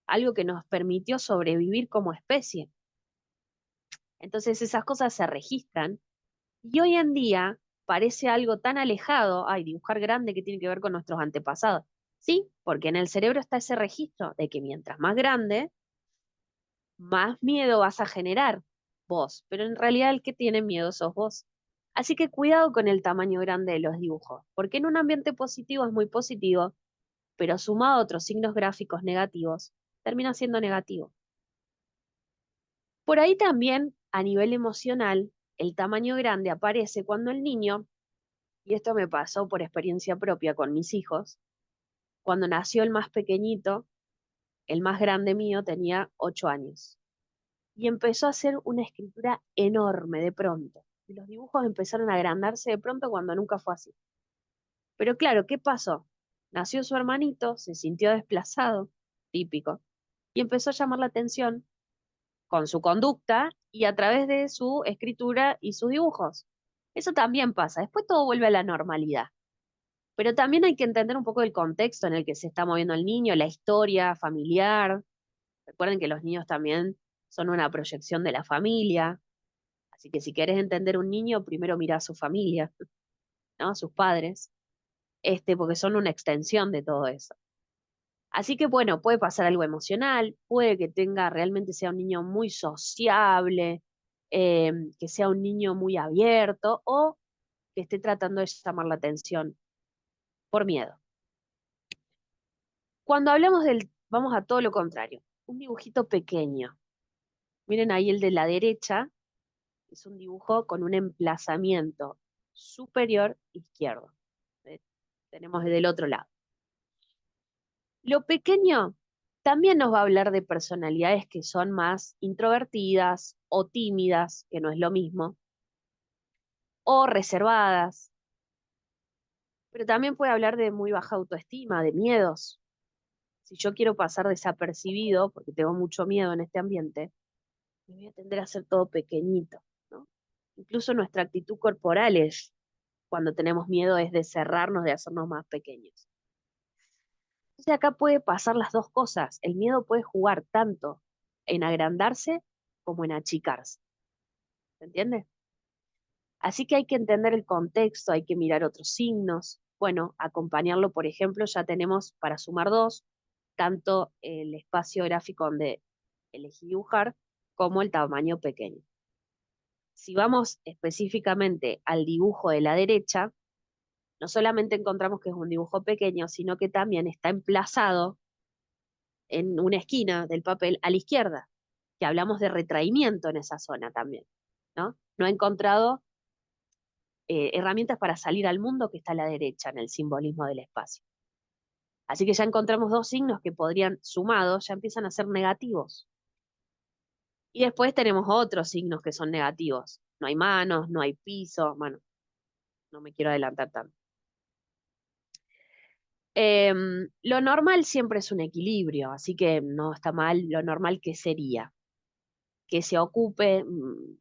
algo que nos permitió sobrevivir como especie. Entonces esas cosas se registran y hoy en día parece algo tan alejado, ay, dibujar grande que tiene que ver con nuestros antepasados. Sí, porque en el cerebro está ese registro de que mientras más grande, más miedo vas a generar vos, pero en realidad el que tiene miedo sos vos. Así que cuidado con el tamaño grande de los dibujos, porque en un ambiente positivo es muy positivo, pero sumado a otros signos gráficos negativos, termina siendo negativo. Por ahí también, a nivel emocional, el tamaño grande aparece cuando el niño, y esto me pasó por experiencia propia con mis hijos, cuando nació el más pequeñito, el más grande mío tenía 8 años, y empezó a hacer una escritura enorme de pronto. Y los dibujos empezaron a agrandarse de pronto cuando nunca fue así. Pero claro, ¿qué pasó? Nació su hermanito, se sintió desplazado, típico, y empezó a llamar la atención con su conducta y a través de su escritura y sus dibujos. Eso también pasa. Después todo vuelve a la normalidad. Pero también hay que entender un poco el contexto en el que se está moviendo el niño, la historia familiar. Recuerden que los niños también son una proyección de la familia. Así que si quieres entender un niño, primero mira a su familia, ¿no? Sus padres, porque son una extensión de todo eso. Así que bueno, puede pasar algo emocional, puede que realmente sea un niño muy sociable, que sea un niño muy abierto o que esté tratando de llamar la atención por miedo. Cuando hablamos vamos a todo lo contrario, un dibujito pequeño. Miren ahí el de la derecha, es un dibujo con un emplazamiento superior izquierdo. ¿Eh? Tenemos del otro lado. Lo pequeño también nos va a hablar de personalidades que son más introvertidas o tímidas, que no es lo mismo, o reservadas, pero también puede hablar de muy baja autoestima, de miedos. Si yo quiero pasar desapercibido, porque tengo mucho miedo en este ambiente, me voy a tender a hacer todo pequeñito, ¿no? Incluso nuestra actitud corporal es, cuando tenemos miedo, es de cerrarnos, de hacernos más pequeños. Entonces acá puede pasar las dos cosas. El miedo puede jugar tanto en agrandarse como en achicarse. ¿Se entiende? Así que hay que entender el contexto, hay que mirar otros signos. Bueno, acompañarlo, por ejemplo, ya tenemos para sumar dos, tanto el espacio gráfico donde elegí dibujar como el tamaño pequeño. Si vamos específicamente al dibujo de la derecha, no solamente encontramos que es un dibujo pequeño, sino que también está emplazado en una esquina del papel a la izquierda, que hablamos de retraimiento en esa zona también, ¿no? No he encontrado herramientas para salir al mundo que está a la derecha en el simbolismo del espacio. Así que ya encontramos dos signos que podrían, sumados, ya empiezan a ser negativos. Y después tenemos otros signos que son negativos. No hay manos, no hay piso, bueno, no me quiero adelantar tanto. Lo normal siempre es un equilibrio, así que no está mal. Lo normal que sería que se ocupe,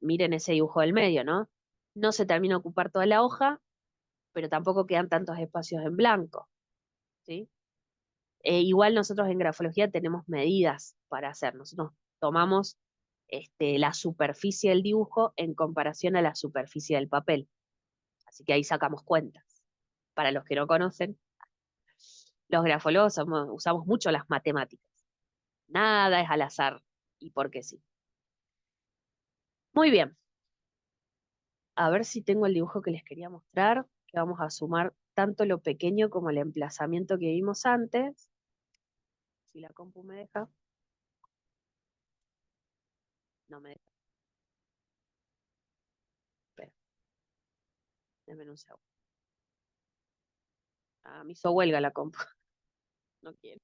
miren ese dibujo del medio, ¿no? No se termina de ocupar toda la hoja, pero tampoco quedan tantos espacios en blanco, ¿sí? Igual nosotros en grafología tenemos medidas para hacer. Nosotros tomamos la superficie del dibujo en comparación a la superficie del papel. Así que ahí sacamos cuentas. Para los que no conocen, los grafólogos usamos mucho las matemáticas. Nada es al azar y porque sí. Muy bien. A ver si tengo el dibujo que les quería mostrar. que vamos a sumar tanto lo pequeño como el emplazamiento que vimos antes. Si la compu me deja. No me deja. Espera, denme un segundo. Ah, me hizo huelga la compu. No quiero.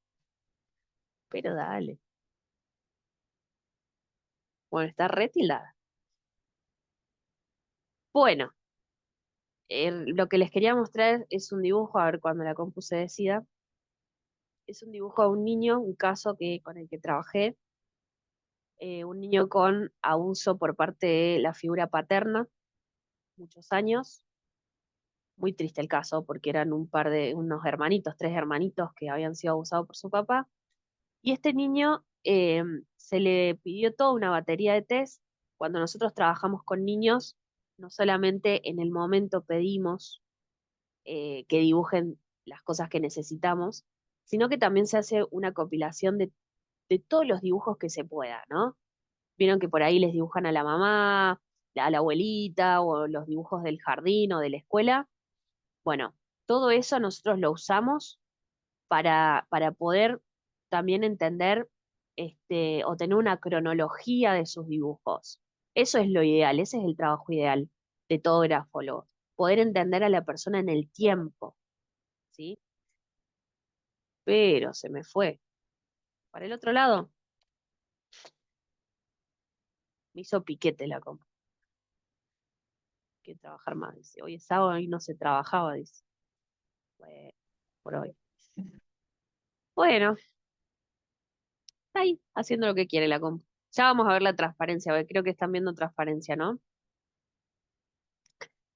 Pero dale. Bueno, está retildada. Bueno, lo que les quería mostrar es un dibujo, a ver cuando la compu se decida. Es un dibujo de un niño, un caso con el que trabajé. Un niño con abuso por parte de la figura paterna, muchos años. Muy triste el caso, porque eran unos hermanitos, tres hermanitos que habían sido abusados por su papá. Y este niño se le pidió toda una batería de test. Cuando nosotros trabajamos con niños, no solamente en el momento pedimos que dibujen las cosas que necesitamos, sino que también se hace una compilación de todos los dibujos que se pueda, ¿no? Vieron que por ahí les dibujan a la mamá, a la abuelita, o los dibujos del jardín o de la escuela. Bueno, todo eso nosotros lo usamos para poder también entender o tener una cronología de sus dibujos. Eso es lo ideal, ese es el trabajo ideal de todo grafólogo, poder entender a la persona en el tiempo, ¿sí? Pero se me fue. Para el otro lado, me hizo piquete la compa. Que trabajar más, dice. Hoy es sábado y no se trabajaba, dice. Bueno, por hoy. Bueno, está ahí, haciendo lo que quiere la compa. Ya vamos a ver la transparencia, porque creo que están viendo transparencia, ¿no?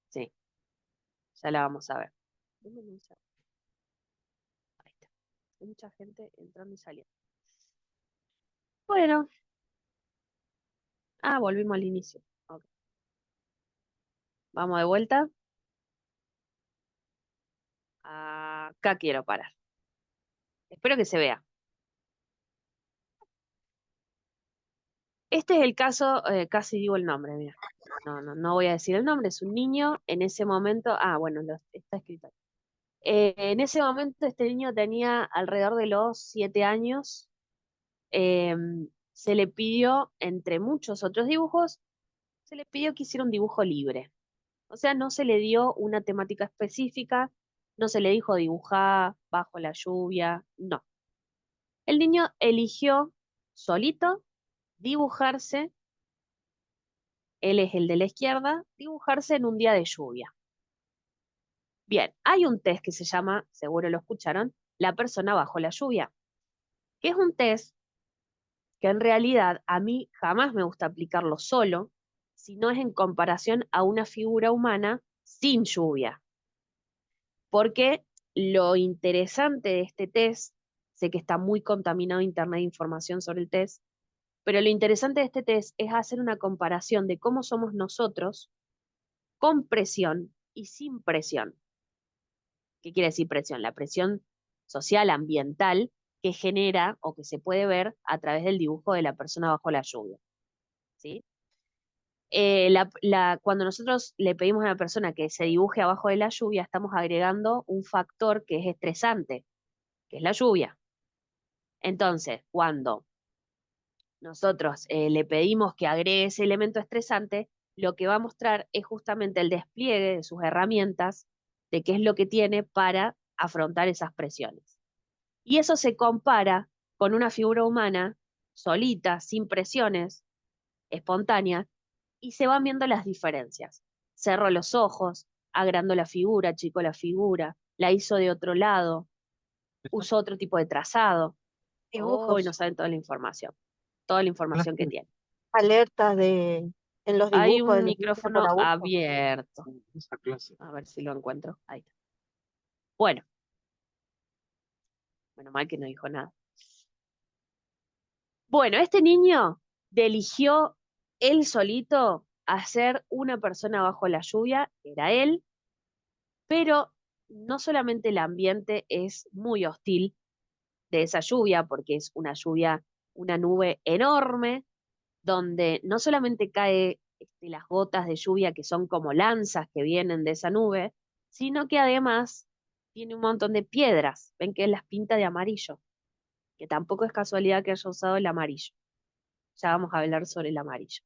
Sí, ya la vamos a ver. Denme un segundo. Ahí está. Hay mucha gente entrando y saliendo. Bueno, volvimos al inicio. Ok. Vamos de vuelta. Acá quiero parar. Espero que se vea. Este es el caso, casi digo el nombre, mira. No voy a decir el nombre, es un niño. En ese momento, bueno, está escrito ahí. En ese momento este niño tenía alrededor de los 7 años. Se le pidió, entre muchos otros dibujos, se le pidió que hiciera un dibujo libre. O sea, no se le dio una temática específica, no se le dijo dibujar bajo la lluvia, no. El niño eligió solito dibujarse, él es el de la izquierda, dibujarse en un día de lluvia. Bien, hay un test que se llama, seguro lo escucharon, la persona bajo la lluvia, que es un test que en realidad a mí jamás me gusta aplicarlo solo, sino es en comparación a una figura humana sin lluvia. Porque lo interesante de este test, sé que está muy contaminado internet de información sobre el test, pero lo interesante de este test es hacer una comparación de cómo somos nosotros con presión y sin presión. ¿Qué quiere decir presión? La presión social, ambiental, que genera o que se puede ver a través del dibujo de la persona bajo la lluvia. ¿Sí? Cuando nosotros le pedimos a una persona que se dibuje abajo de la lluvia, estamos agregando un factor que es estresante, que es la lluvia. Entonces, cuando nosotros le pedimos que agregue ese elemento estresante, lo que va a mostrar es justamente el despliegue de sus herramientas, de qué es lo que tiene para afrontar esas presiones. Y eso se compara con una figura humana solita, sin presiones, espontánea, y se van viendo las diferencias. Cerró los ojos, agrandó la figura, achicó la figura, la hizo de otro lado, usó otro tipo de trazado. Hoy no Dibujos, saben toda la información que las tiene. alertas en los Hay dibujos un de los niños por micrófono abuso. abierto. A ver si lo encuentro. Ahí está. Bueno, menos mal que no dijo nada. Bueno, este niño eligió él solito hacer una persona bajo la lluvia, era él, pero no solamente el ambiente es muy hostil de esa lluvia, porque es una lluvia, una nube enorme, donde no solamente cae las gotas de lluvia que son como lanzas que vienen de esa nube, sino que además tiene un montón de piedras. Ven que las pinta de amarillo, que tampoco es casualidad que haya usado el amarillo. Ya vamos a hablar sobre el amarillo.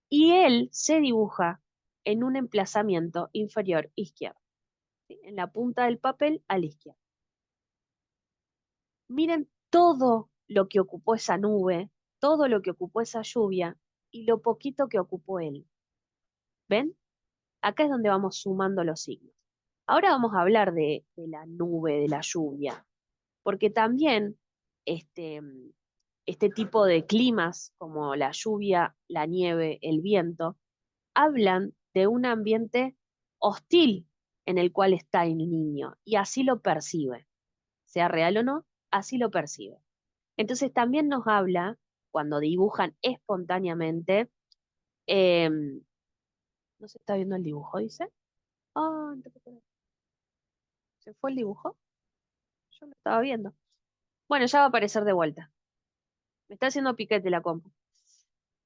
Y él se dibuja en un emplazamiento inferior izquierdo, ¿sí? En la punta del papel a la izquierda. Miren todo lo que ocupó esa nube, todo lo que ocupó esa lluvia y lo poquito que ocupó él. ¿Ven? Acá es donde vamos sumando los signos. Ahora vamos a hablar de la nube, de la lluvia, porque también este, este tipo de climas, como la lluvia, la nieve, el viento, hablan de un ambiente hostil en el cual está el niño y así lo percibe, sea real o no, así lo percibe. Entonces también nos habla, cuando dibujan espontáneamente, no se está viendo el dibujo, dice. Ah, ¿se fue el dibujo? Yo lo estaba viendo. Bueno, ya va a aparecer de vuelta. Me está haciendo piquete la compu.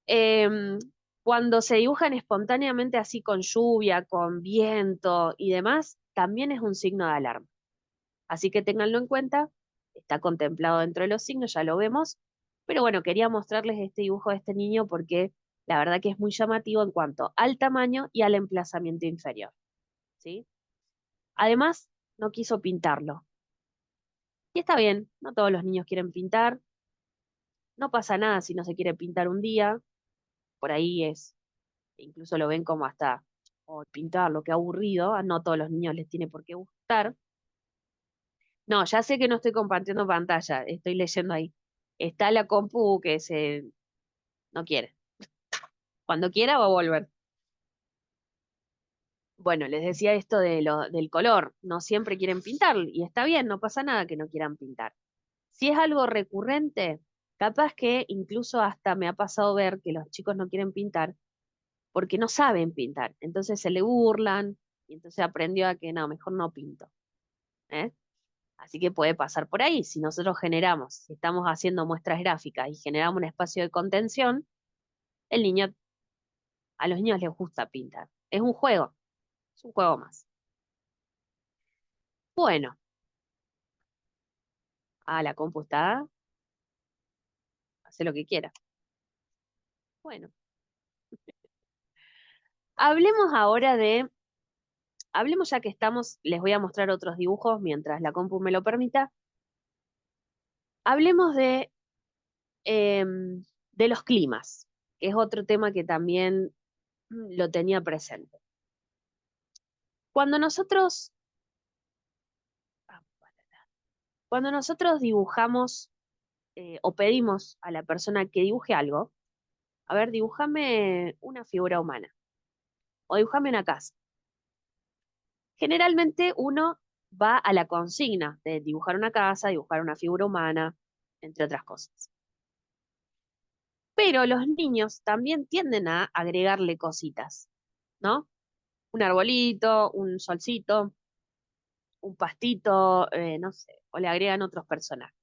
Em, Cuando se dibujan espontáneamente así con lluvia, con viento y demás, también es un signo de alarma. Así que ténganlo en cuenta, está contemplado dentro de los signos, ya lo vemos. Pero bueno, quería mostrarles este dibujo de este niño porque la verdad que es muy llamativo en cuanto al tamaño y al emplazamiento inferior, ¿sí? Además, no quiso pintarlo. Y está bien, no todos los niños quieren pintar, no pasa nada si no se quiere pintar un día, por ahí es, incluso lo ven como hasta, o pintarlo, qué aburrido, a no todos los niños les tiene por qué gustar. No, ya sé que no estoy compartiendo pantalla, estoy leyendo ahí. Está la compu que se no quiere. Cuando quiera va a volver. Bueno, les decía esto del color. No siempre quieren pintar y está bien, no pasa nada que no quieran pintar. Si es algo recurrente, capaz que incluso hasta me ha pasado ver que los chicos no quieren pintar porque no saben pintar. Entonces se le burlan y entonces aprendió a que no, mejor no pinto. ¿Eh? Así que puede pasar por ahí. Si nosotros generamos, si estamos haciendo muestras gráficas y generamos un espacio de contención, el niño, a los niños les gusta pintar. Es un juego más. Bueno, la compu está, hace lo que quiera. Bueno, hablemos ahora hablemos ya que estamos, les voy a mostrar otros dibujos mientras la compu me lo permita. Hablemos de los climas, que es otro tema que también lo tenía presente. Cuando nosotros, ah, cuando nosotros dibujamos o pedimos a la persona que dibuje algo, a ver, dibújame una figura humana o dibújame una casa. Generalmente uno va a la consigna de dibujar una casa, dibujar una figura humana, entre otras cosas. Pero los niños también tienden a agregarle cositas, ¿no? Un arbolito, un solcito, un pastito, no sé, o le agregan otros personajes.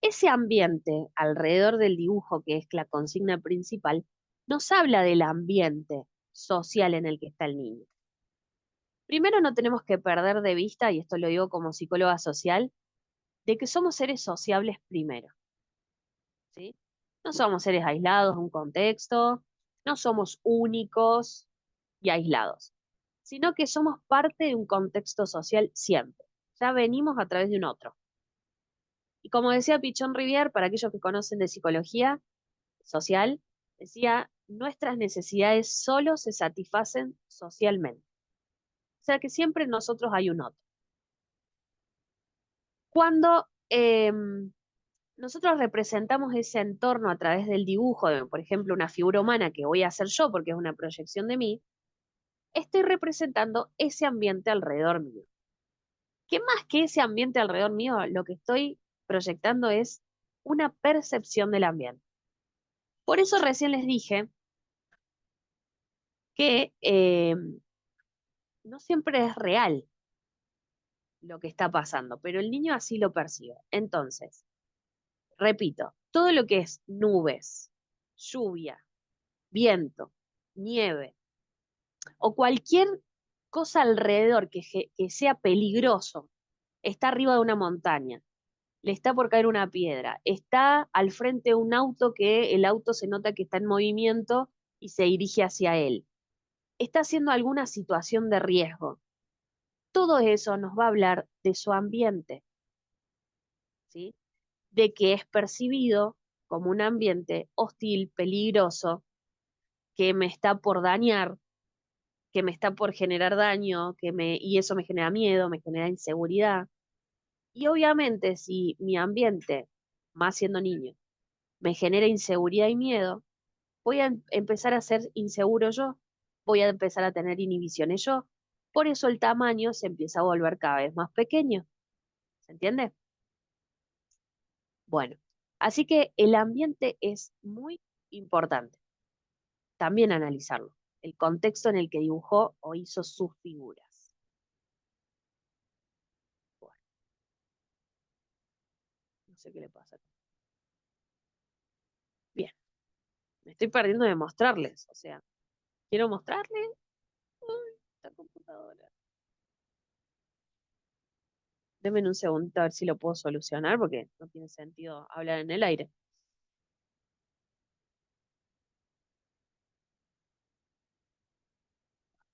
Ese ambiente alrededor del dibujo, que es la consigna principal, nos habla del ambiente social en el que está el niño. Primero no tenemos que perder de vista, y esto lo digo como psicóloga social, de que somos seres sociables primero, ¿sí? No somos seres aislados de un contexto, no somos únicos y aislados, sino que somos parte de un contexto social siempre. Ya venimos a través de un otro. Y como decía Pichón Rivière, para aquellos que conocen de psicología social, decía, nuestras necesidades solo se satisfacen socialmente. O sea que siempre en nosotros hay un otro. Cuando nosotros representamos ese entorno a través del dibujo de, por ejemplo, una figura humana que voy a hacer yo porque es una proyección de mí, estoy representando ese ambiente alrededor mío. ¿Qué más que ese ambiente alrededor mío? Lo que estoy proyectando es una percepción del ambiente. Por eso recién les dije que no siempre es real lo que está pasando, pero el niño así lo percibe. Entonces, repito, todo lo que es nubes, lluvia, viento, nieve o cualquier cosa alrededor que sea peligroso, está arriba de una montaña, le está por caer una piedra, está al frente de un auto que el auto se nota que está en movimiento y se dirige hacia él, está haciendo alguna situación de riesgo. Todo eso nos va a hablar de su ambiente, ¿sí? De que es percibido como un ambiente hostil, peligroso, que me está por dañar, que me está por generar daño, y eso me genera miedo, me genera inseguridad. Y obviamente si mi ambiente, más siendo niño, me genera inseguridad y miedo, voy a empezar a ser inseguro yo, voy a empezar a tener inhibiciones yo. Por eso el tamaño se empieza a volver cada vez más pequeño. ¿Se entiende? Bueno, así que el ambiente es muy importante. También analizarlo, el contexto en el que dibujó o hizo sus figuras. Bueno, no sé qué le pasa. Bien, me estoy perdiendo de mostrarles, o sea, quiero mostrarles. Uy, esta computadora. Denme un segundo a ver si lo puedo solucionar porque no tiene sentido hablar en el aire.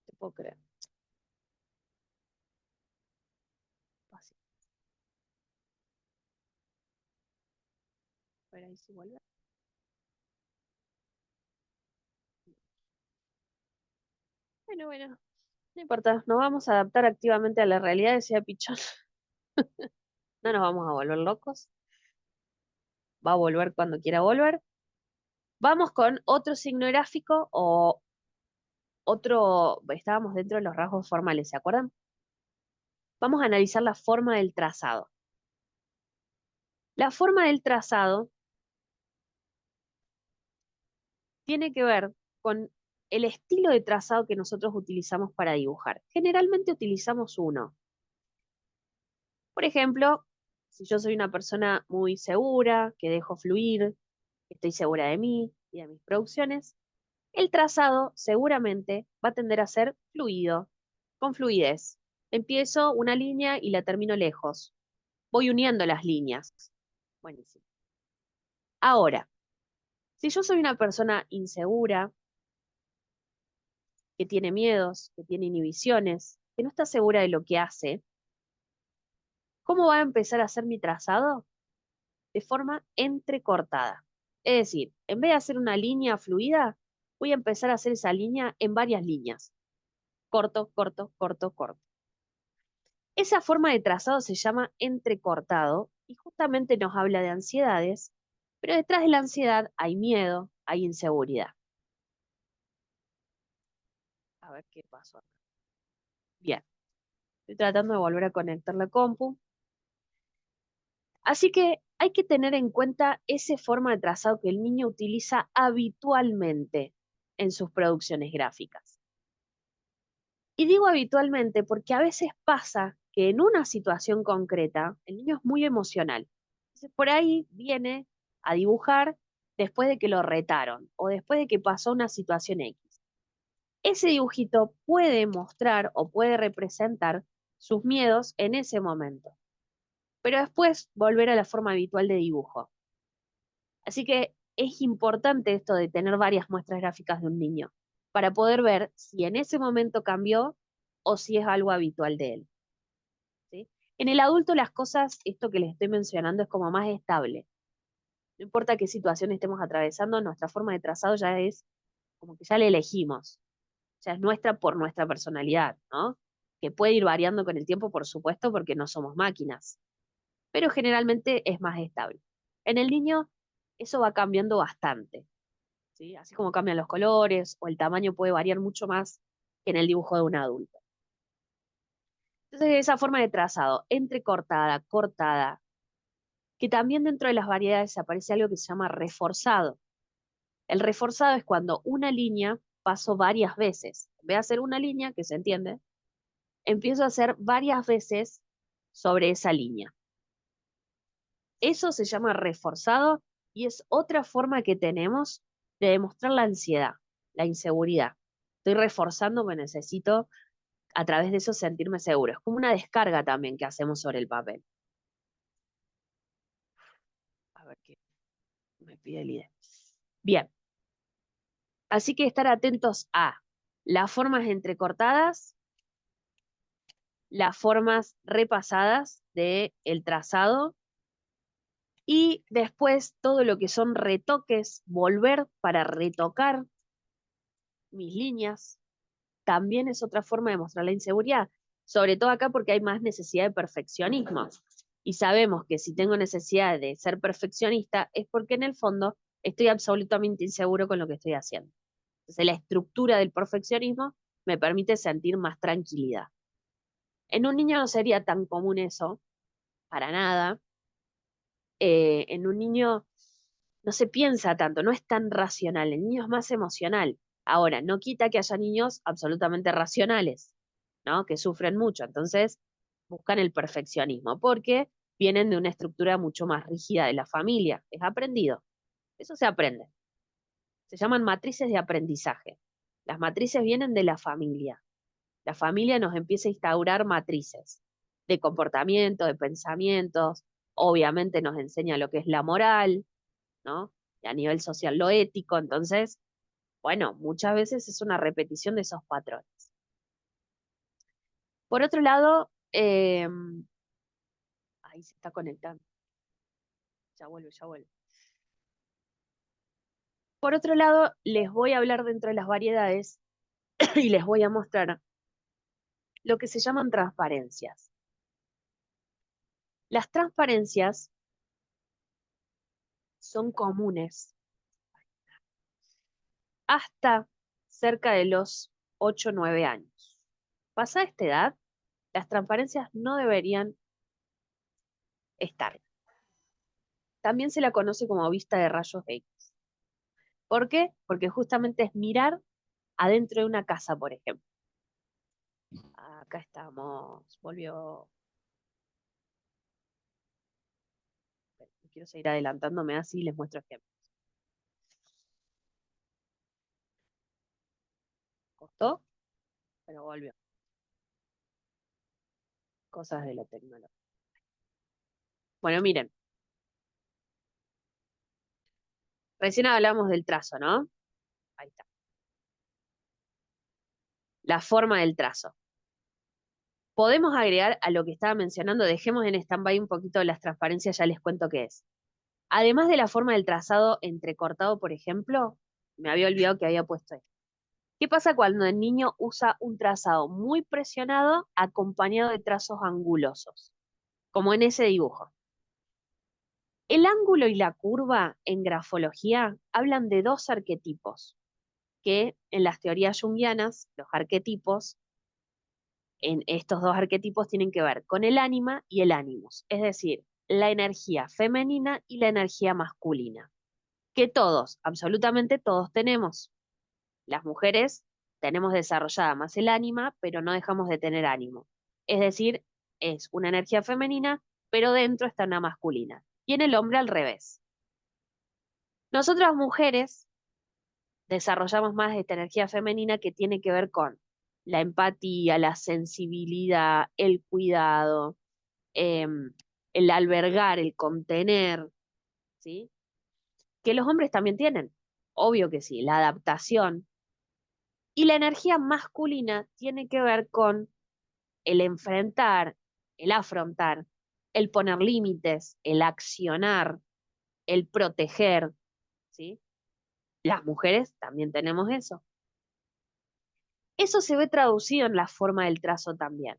Te puedo creer. Fácil. A ver ahí si vuelve. Bueno, no importa. Nos vamos a adaptar activamente a la realidad, decía Pichón. No nos vamos a volver locos. Va a volver cuando quiera volver. Vamos con otro signo gráfico o otro. Estábamos dentro de los rasgos formales, ¿se acuerdan? Vamos a analizar la forma del trazado. La forma del trazado tiene que ver con el estilo de trazado que nosotros utilizamos para dibujar. Generalmente utilizamos uno. Por ejemplo, si yo soy una persona muy segura, que dejo fluir, que estoy segura de mí y de mis producciones, el trazado seguramente va a tender a ser fluido, con fluidez. Empiezo una línea y la termino lejos. Voy uniendo las líneas. Buenísimo. Ahora, si yo soy una persona insegura, que tiene miedos, que tiene inhibiciones, que no está segura de lo que hace, ¿cómo va a empezar a hacer mi trazado? De forma entrecortada. Es decir, en vez de hacer una línea fluida, voy a empezar a hacer esa línea en varias líneas. Corto, corto, corto, corto. Esa forma de trazado se llama entrecortado y justamente nos habla de ansiedades, pero detrás de la ansiedad hay miedo, hay inseguridad. A ver qué pasó acá. Bien, estoy tratando de volver a conectar la compu. Así que hay que tener en cuenta esa forma de trazado que el niño utiliza habitualmente en sus producciones gráficas. Y digo habitualmente porque a veces pasa que en una situación concreta el niño es muy emocional. Entonces por ahí viene a dibujar después de que lo retaron o después de que pasó una situación X. Ese dibujito puede mostrar o puede representar sus miedos en ese momento, pero después volver a la forma habitual de dibujo. Así que es importante esto de tener varias muestras gráficas de un niño para poder ver si en ese momento cambió o si es algo habitual de él. ¿Sí? En el adulto las cosas, esto que les estoy mencionando, es como más estable. No importa qué situación estemos atravesando, nuestra forma de trazado ya es como que ya la elegimos. Ya es nuestra por nuestra personalidad, ¿no? Que puede ir variando con el tiempo, por supuesto, porque no somos máquinas, pero generalmente es más estable. En el niño eso va cambiando bastante, ¿sí? Así como cambian los colores o el tamaño puede variar mucho más que en el dibujo de un adulto. Entonces, esa forma de trazado, entrecortada, cortada, que también dentro de las variedades aparece algo que se llama reforzado. El reforzado es cuando una línea pasó varias veces. En vez de hacer una línea, que se entiende, empiezo a hacer varias veces sobre esa línea. Eso se llama reforzado y es otra forma que tenemos de demostrar la ansiedad, la inseguridad. Estoy reforzando, me necesito a través de eso sentirme seguro. Es como una descarga también que hacemos sobre el papel. A ver qué me pide el IDE. Bien, así que estar atentos a las formas entrecortadas, las formas repasadas del trazado y después todo lo que son retoques, volver para retocar mis líneas, también es otra forma de mostrar la inseguridad, sobre todo acá porque hay más necesidad de perfeccionismo. Y sabemos que si tengo necesidad de ser perfeccionista es porque en el fondo estoy absolutamente inseguro con lo que estoy haciendo. Entonces la estructura del perfeccionismo me permite sentir más tranquilidad. En un niño no sería tan común eso, para nada. En un niño no se piensa tanto, no es tan racional, el niño es más emocional. Ahora, no quita que haya niños absolutamente racionales, ¿no? Que sufren mucho, entonces buscan el perfeccionismo, porque vienen de una estructura mucho más rígida de la familia, es aprendido, eso se aprende. Se llaman matrices de aprendizaje. Las matrices vienen de la familia. La familia nos empieza a instaurar matrices de comportamiento, de pensamientos, obviamente nos enseña lo que es la moral, ¿no? Y a nivel social lo ético, entonces, bueno, muchas veces es una repetición de esos patrones. Por otro lado, ahí se está conectando, ya vuelve, ya vuelve. Por otro lado, les voy a hablar dentro de las variedades y les voy a mostrar lo que se llaman transparencias. Las transparencias son comunes hasta cerca de los 8 o 9 años. Pasada esta edad, las transparencias no deberían estar. También se la conoce como vista de rayos X. ¿Por qué? Porque justamente es mirar adentro de una casa, por ejemplo. Acá estamos, volvió. Quiero seguir adelantándome así y les muestro ejemplos. ¿Costó? Pero volvió. Cosas de la tecnología. Bueno, miren. Recién hablamos del trazo, ¿no? Ahí está. La forma del trazo. Podemos agregar a lo que estaba mencionando, dejemos en stand-by un poquito las transparencias, ya les cuento qué es. Además de la forma del trazado entrecortado, por ejemplo, me había olvidado que había puesto esto. ¿Qué pasa cuando el niño usa un trazado muy presionado acompañado de trazos angulosos? Como en ese dibujo. El ángulo y la curva en grafología hablan de dos arquetipos, que en las teorías junguianas, los arquetipos, en estos dos arquetipos tienen que ver con el ánima y el ánimus, es decir, la energía femenina y la energía masculina, que todos, absolutamente todos tenemos. Las mujeres tenemos desarrollada más el ánima, pero no dejamos de tener ánimo. Es decir, es una energía femenina, pero dentro está una masculina. Y en el hombre al revés. Nosotras mujeres desarrollamos más esta energía femenina que tiene que ver con la empatía, la sensibilidad, el cuidado, el albergar, el contener, ¿sí? Que los hombres también tienen. Obvio que sí, la adaptación. Y la energía masculina tiene que ver con el enfrentar, el afrontar, el poner límites, el accionar, el proteger, ¿sí? Las mujeres también tenemos eso. Eso se ve traducido en la forma del trazo también.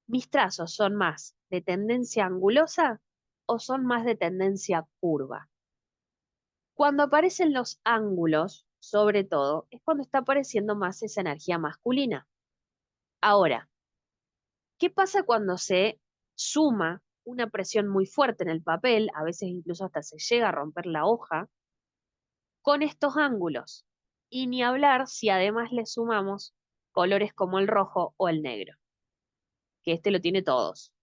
¿Mis trazos son más de tendencia angulosa o son más de tendencia curva? Cuando aparecen los ángulos, sobre todo, es cuando está apareciendo más esa energía masculina. Ahora, ¿qué pasa cuando se suma una presión muy fuerte en el papel, a veces incluso hasta se llega a romper la hoja, con estos ángulos? Y ni hablar si además le sumamos colores como el rojo o el negro, que este lo tiene todos.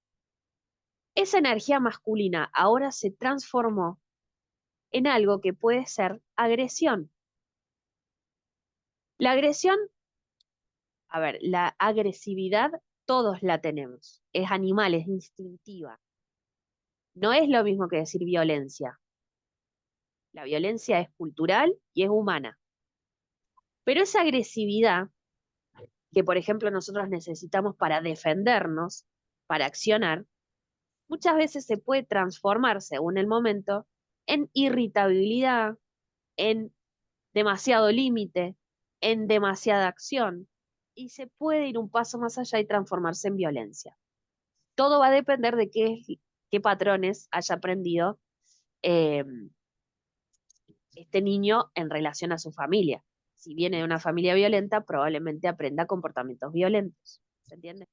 Esa energía masculina ahora se transformó en algo que puede ser agresión. La agresión, A ver, la agresividad todos la tenemos, es animal, es instintiva. No es lo mismo que decir violencia. La violencia es cultural y es humana. Pero esa agresividad que, por ejemplo, nosotros necesitamos para defendernos, para accionar, muchas veces se puede transformar, según el momento, en irritabilidad, en demasiado límite, en demasiada acción, y se puede ir un paso más allá y transformarse en violencia. Todo va a depender de qué patrones haya aprendido eh, este niño en relación a su familia. Si viene de una familia violenta, probablemente aprenda comportamientos violentos. ¿Se entiende?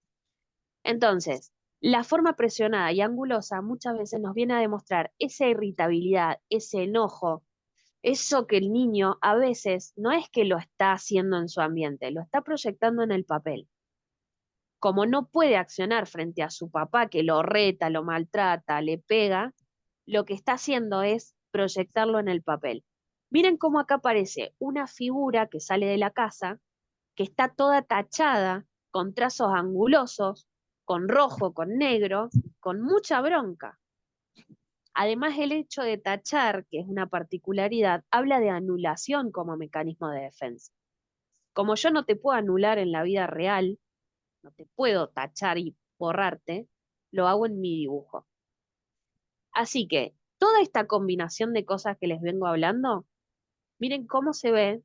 Entonces, la forma presionada y angulosa muchas veces nos viene a demostrar esa irritabilidad, ese enojo, eso que el niño a veces no es que lo está haciendo en su ambiente, lo está proyectando en el papel. Como no puede accionar frente a su papá que lo reta, lo maltrata, le pega, lo que está haciendo es proyectarlo en el papel. Miren cómo acá aparece una figura que sale de la casa, que está toda tachada, con trazos angulosos, con rojo, con negro, con mucha bronca. Además, el hecho de tachar, que es una particularidad, habla de anulación como mecanismo de defensa. Como yo no te puedo anular en la vida real, no te puedo tachar y borrarte, lo hago en mi dibujo. Así que toda esta combinación de cosas que les vengo hablando, miren cómo se ve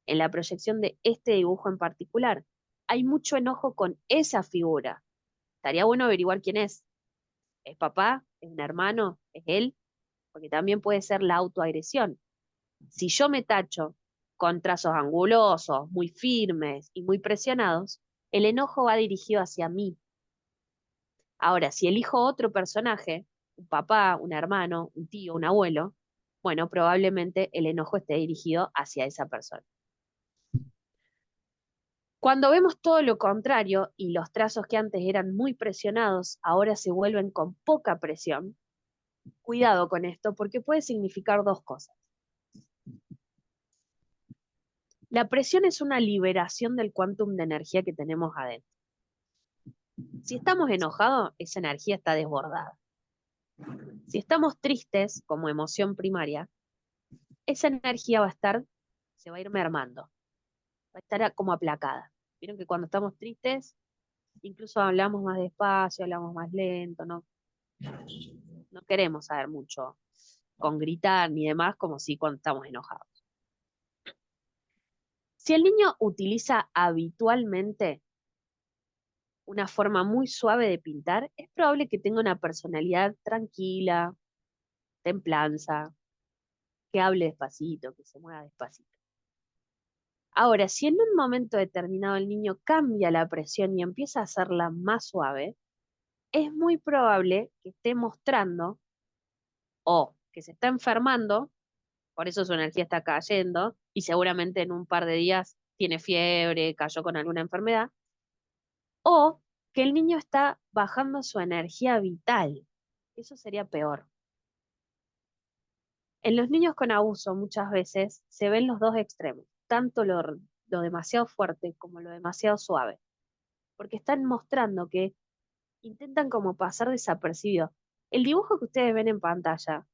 en la proyección de este dibujo en particular. Hay mucho enojo con esa figura. Estaría bueno averiguar quién es. ¿Es papá? ¿Es un hermano? ¿Es él? Porque también puede ser la autoagresión. Si yo me tacho con trazos angulosos, muy firmes y muy presionados, el enojo va dirigido hacia mí. Ahora, si elijo otro personaje, un papá, un hermano, un tío, un abuelo, bueno, probablemente el enojo esté dirigido hacia esa persona. Cuando vemos todo lo contrario y los trazos que antes eran muy presionados ahora se vuelven con poca presión, cuidado con esto porque puede significar dos cosas. La presión es una liberación del quantum de energía que tenemos adentro. Si estamos enojados, esa energía está desbordada. Si estamos tristes, como emoción primaria, esa energía se va a ir mermando, va a estar como aplacada. Vieron que cuando estamos tristes, incluso hablamos más despacio, hablamos más lento, no queremos saber mucho con gritar ni demás, como si cuando estamos enojados. Si el niño utiliza habitualmente una forma muy suave de pintar, es probable que tenga una personalidad tranquila, templanza, que hable despacito, que se mueva despacito. Ahora, si en un momento determinado el niño cambia la presión y empieza a hacerla más suave, es muy probable que esté mostrando o que se está enfermando, por eso su energía está cayendo y seguramente en un par de días tiene fiebre, cayó con alguna enfermedad, o que el niño está bajando su energía vital. Eso sería peor. En los niños con abuso muchas veces se ven los dos extremos, tanto lo demasiado fuerte como lo demasiado suave, porque están mostrando que intentan como pasar desapercibido. El dibujo que ustedes ven en pantalla,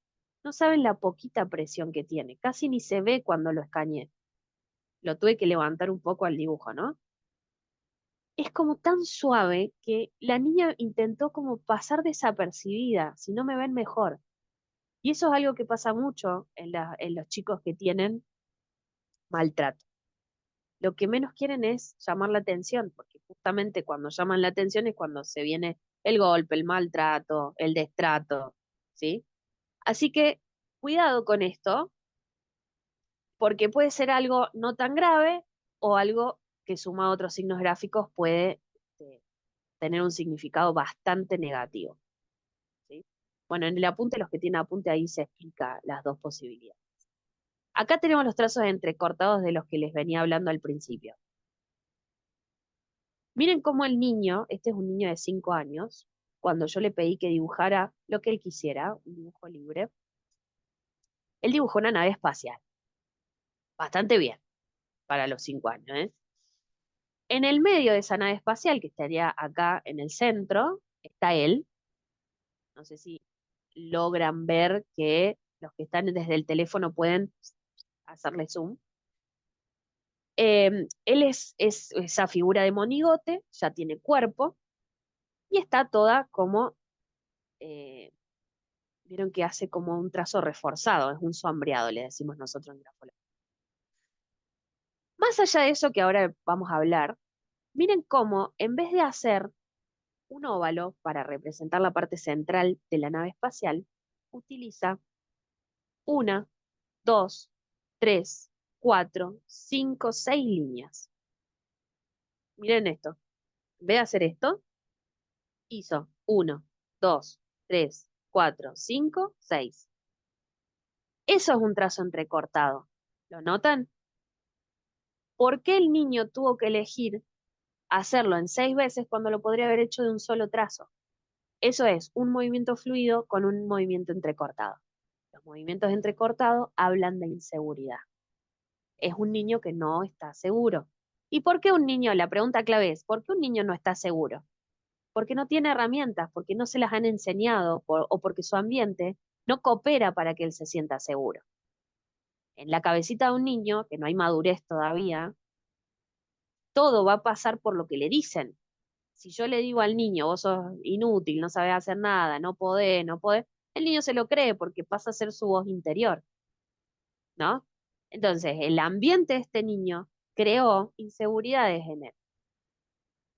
no saben la poquita presión que tiene, casi ni se ve cuando lo escaneé. Lo tuve que levantar un poco al dibujo, ¿no? Es como tan suave que la niña intentó como pasar desapercibida, si no me ven mejor. Y eso es algo que pasa mucho en los chicos que tienen maltrato. Lo que menos quieren es llamar la atención, porque justamente cuando llaman la atención es cuando se viene el golpe, el maltrato, el destrato, ¿sí? Así que cuidado con esto, porque puede ser algo no tan grave o algo que suma a otros signos gráficos puede tener un significado bastante negativo, ¿sí? Bueno, en el apunte, los que tienen apunte ahí se explica las dos posibilidades. Acá tenemos los trazos entrecortados de los que les venía hablando al principio. Miren cómo el niño, este es un niño de 5 años, cuando yo le pedí que dibujara lo que él quisiera, un dibujo libre, él dibujó una nave espacial. Bastante bien para los 5 años, ¿eh? En el medio de esa nave espacial, que estaría acá en el centro, está él. No sé si logran ver que los que están desde el teléfono pueden hacerle zoom. Él es esa figura de monigote, ya tiene cuerpo y está toda como, eh, vieron que hace como un trazo reforzado, es un sombreado, le decimos nosotros en grafología. Más allá de eso que ahora vamos a hablar, miren cómo en vez de hacer un óvalo para representar la parte central de la nave espacial, utiliza una, dos, tres, cuatro, cinco, seis líneas. Miren esto. En vez de hacer esto, hizo uno, dos, tres, cuatro, cinco, seis. Eso es un trazo entrecortado. ¿Lo notan? ¿Por qué el niño tuvo que elegir hacerlo en 6 veces cuando lo podría haber hecho de un solo trazo? Eso es un movimiento fluido con un movimiento entrecortado. Los movimientos entrecortados hablan de inseguridad. Es un niño que no está seguro. ¿Y por qué un niño? La pregunta clave es, ¿por qué un niño no está seguro? Porque no tiene herramientas, porque no se las han enseñado o porque su ambiente no coopera para que él se sienta seguro. En la cabecita de un niño, que no hay madurez todavía, todo va a pasar por lo que le dicen. Si yo le digo al niño, vos sos inútil, no sabes hacer nada, no podés, el niño se lo cree porque pasa a ser su voz interior, ¿no? Entonces, el ambiente de este niño creó inseguridades en él.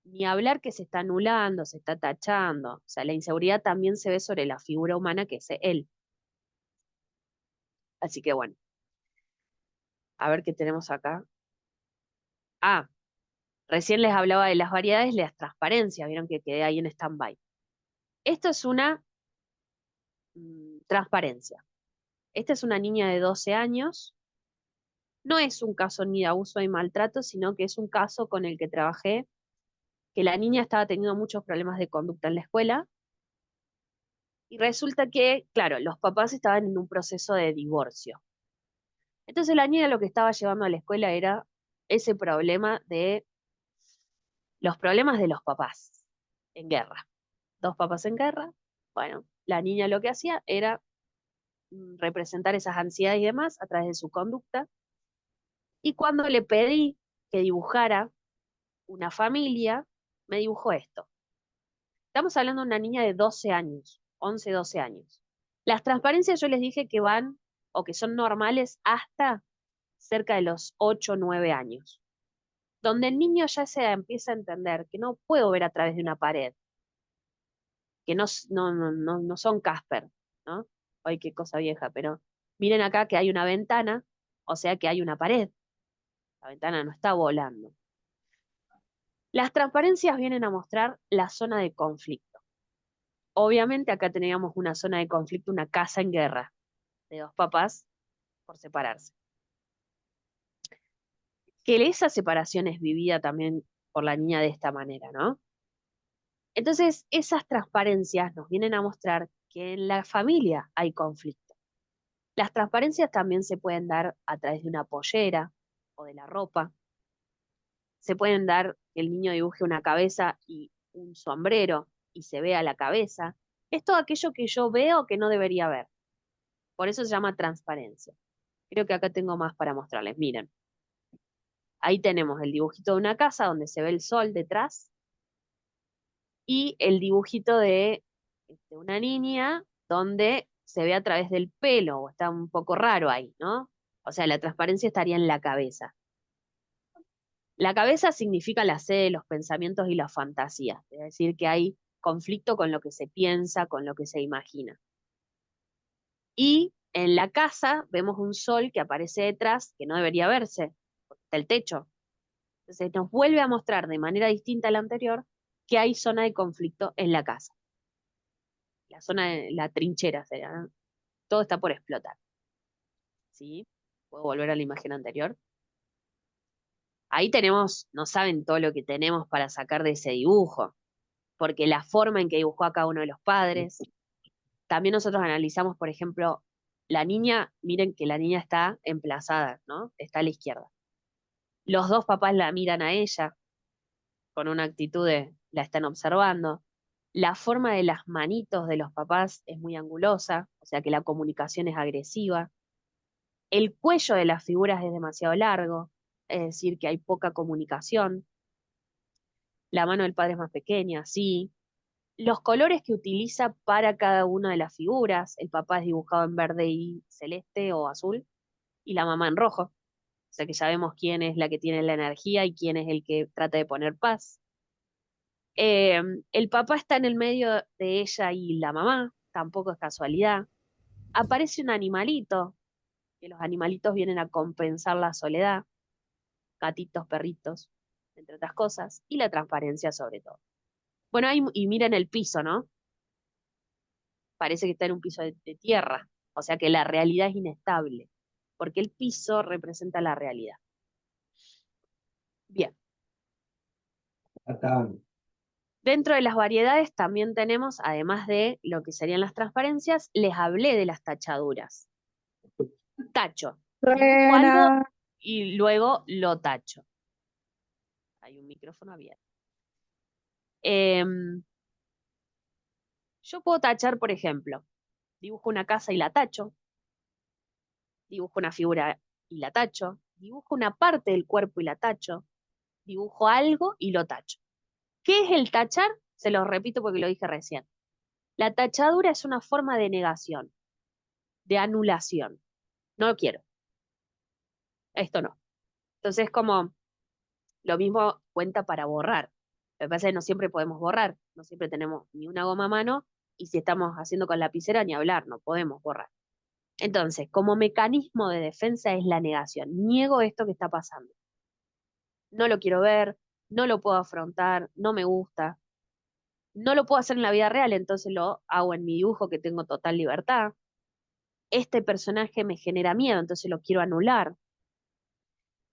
Ni hablar que se está anulando, se está tachando. O sea, la inseguridad también se ve sobre la figura humana que es él. Así que bueno, a ver qué tenemos acá. Ah, recién les hablaba de las variedades y las transparencias. Vieron que quedé ahí en stand-by. Esto es una transparencia. Esta es una niña de 12 años. No es un caso ni de abuso ni maltrato, sino que es un caso con el que trabajé, que la niña estaba teniendo muchos problemas de conducta en la escuela. Y resulta que, claro, los papás estaban en un proceso de divorcio. Entonces la niña lo que estaba llevando a la escuela era ese problema de los problemas de los papás en guerra. Dos papás en guerra. Bueno, la niña lo que hacía era representar esas ansiedades y demás a través de su conducta. Y cuando le pedí que dibujara una familia, me dibujó esto. Estamos hablando de una niña de 12 años, 11, 12 años. Las transparencias yo les dije que van o que son normales hasta cerca de los 8 o 9 años, donde el niño ya se empieza a entender que no puedo ver a través de una pared, que no son Casper, ¿no? Ay, qué cosa vieja, pero miren acá que hay una ventana, o sea que hay una pared. La ventana no está volando. Las transparencias vienen a mostrar la zona de conflicto. Obviamente acá teníamos una zona de conflicto, una casa en guerra, de dos papás por separarse. Que esa separación es vivida también por la niña de esta manera, ¿no? Entonces, esas transparencias nos vienen a mostrar que en la familia hay conflicto. Las transparencias también se pueden dar a través de una pollera o de la ropa. Se pueden dar que el niño dibuje una cabeza y un sombrero y se vea la cabeza. Es todo aquello que yo veo que no debería ver. Por eso se llama transparencia. Creo que acá tengo más para mostrarles. Miren, ahí tenemos el dibujito de una casa donde se ve el sol detrás y el dibujito de una niña donde se ve a través del pelo, o está un poco raro ahí, ¿no? O sea, la transparencia estaría en la cabeza. La cabeza significa la sede de los pensamientos y las fantasías, es decir, que hay conflicto con lo que se piensa, con lo que se imagina. Y en la casa vemos un sol que aparece detrás, que no debería verse, porque está el techo. Entonces nos vuelve a mostrar de manera distinta a la anterior que hay zona de conflicto en la casa. La zona de la trinchera sería, ¿no? Todo está por explotar. ¿Sí? ¿Puedo volver a la imagen anterior? Ahí tenemos, no saben todo lo que tenemos para sacar de ese dibujo, porque la forma en que dibujó a cada uno de los padres. También nosotros analizamos, por ejemplo, la niña, miren que la niña está emplazada, ¿no? Está a la izquierda. Los dos papás la miran a ella. con una actitud de la están observando. La forma de las manitos de los papás es muy angulosa, o sea que la comunicación es agresiva. El cuello de las figuras es demasiado largo, es decir, que hay poca comunicación. La mano del padre es más pequeña, sí. Los colores que utiliza para cada una de las figuras, el papá es dibujado en verde y celeste o azul, y la mamá en rojo. O sea que ya vemos quién es la que tiene la energía y quién es el que trata de poner paz. El papá está en el medio de ella y la mamá, tampoco es casualidad. Aparece un animalito, que los animalitos vienen a compensar la soledad, gatitos, perritos, entre otras cosas, y la transparencia sobre todo. Bueno, ahí, y miren el piso, ¿no? Parece que está en un piso de tierra, o sea que la realidad es inestable, porque el piso representa la realidad. Bien, Acá, dentro de las variedades también tenemos, además de lo que serían las transparencias, les hablé de las tachaduras. Tacho, dibujo algo Buena. y luego lo tacho. Hay un micrófono abierto. Em, yo puedo tachar, por ejemplo, dibujo una casa y la tacho, dibujo una figura y la tacho, dibujo una parte del cuerpo y la tacho, dibujo algo y lo tacho. ¿Qué es el tachar? Se lo repito porque lo dije recién. La tachadura es una forma de negación, de anulación. No lo quiero, esto no. Entonces, como lo mismo cuenta para borrar. Lo que pasa es que no siempre podemos borrar, no siempre tenemos ni una goma a mano, y si estamos haciendo con lapicera, ni hablar, no podemos borrar. Entonces, como mecanismo de defensa es la negación. Niego esto que está pasando. No lo quiero ver, no lo puedo afrontar, no me gusta. No lo puedo hacer en la vida real, entonces lo hago en mi dibujo que tengo total libertad. Este personaje me genera miedo, entonces lo quiero anular.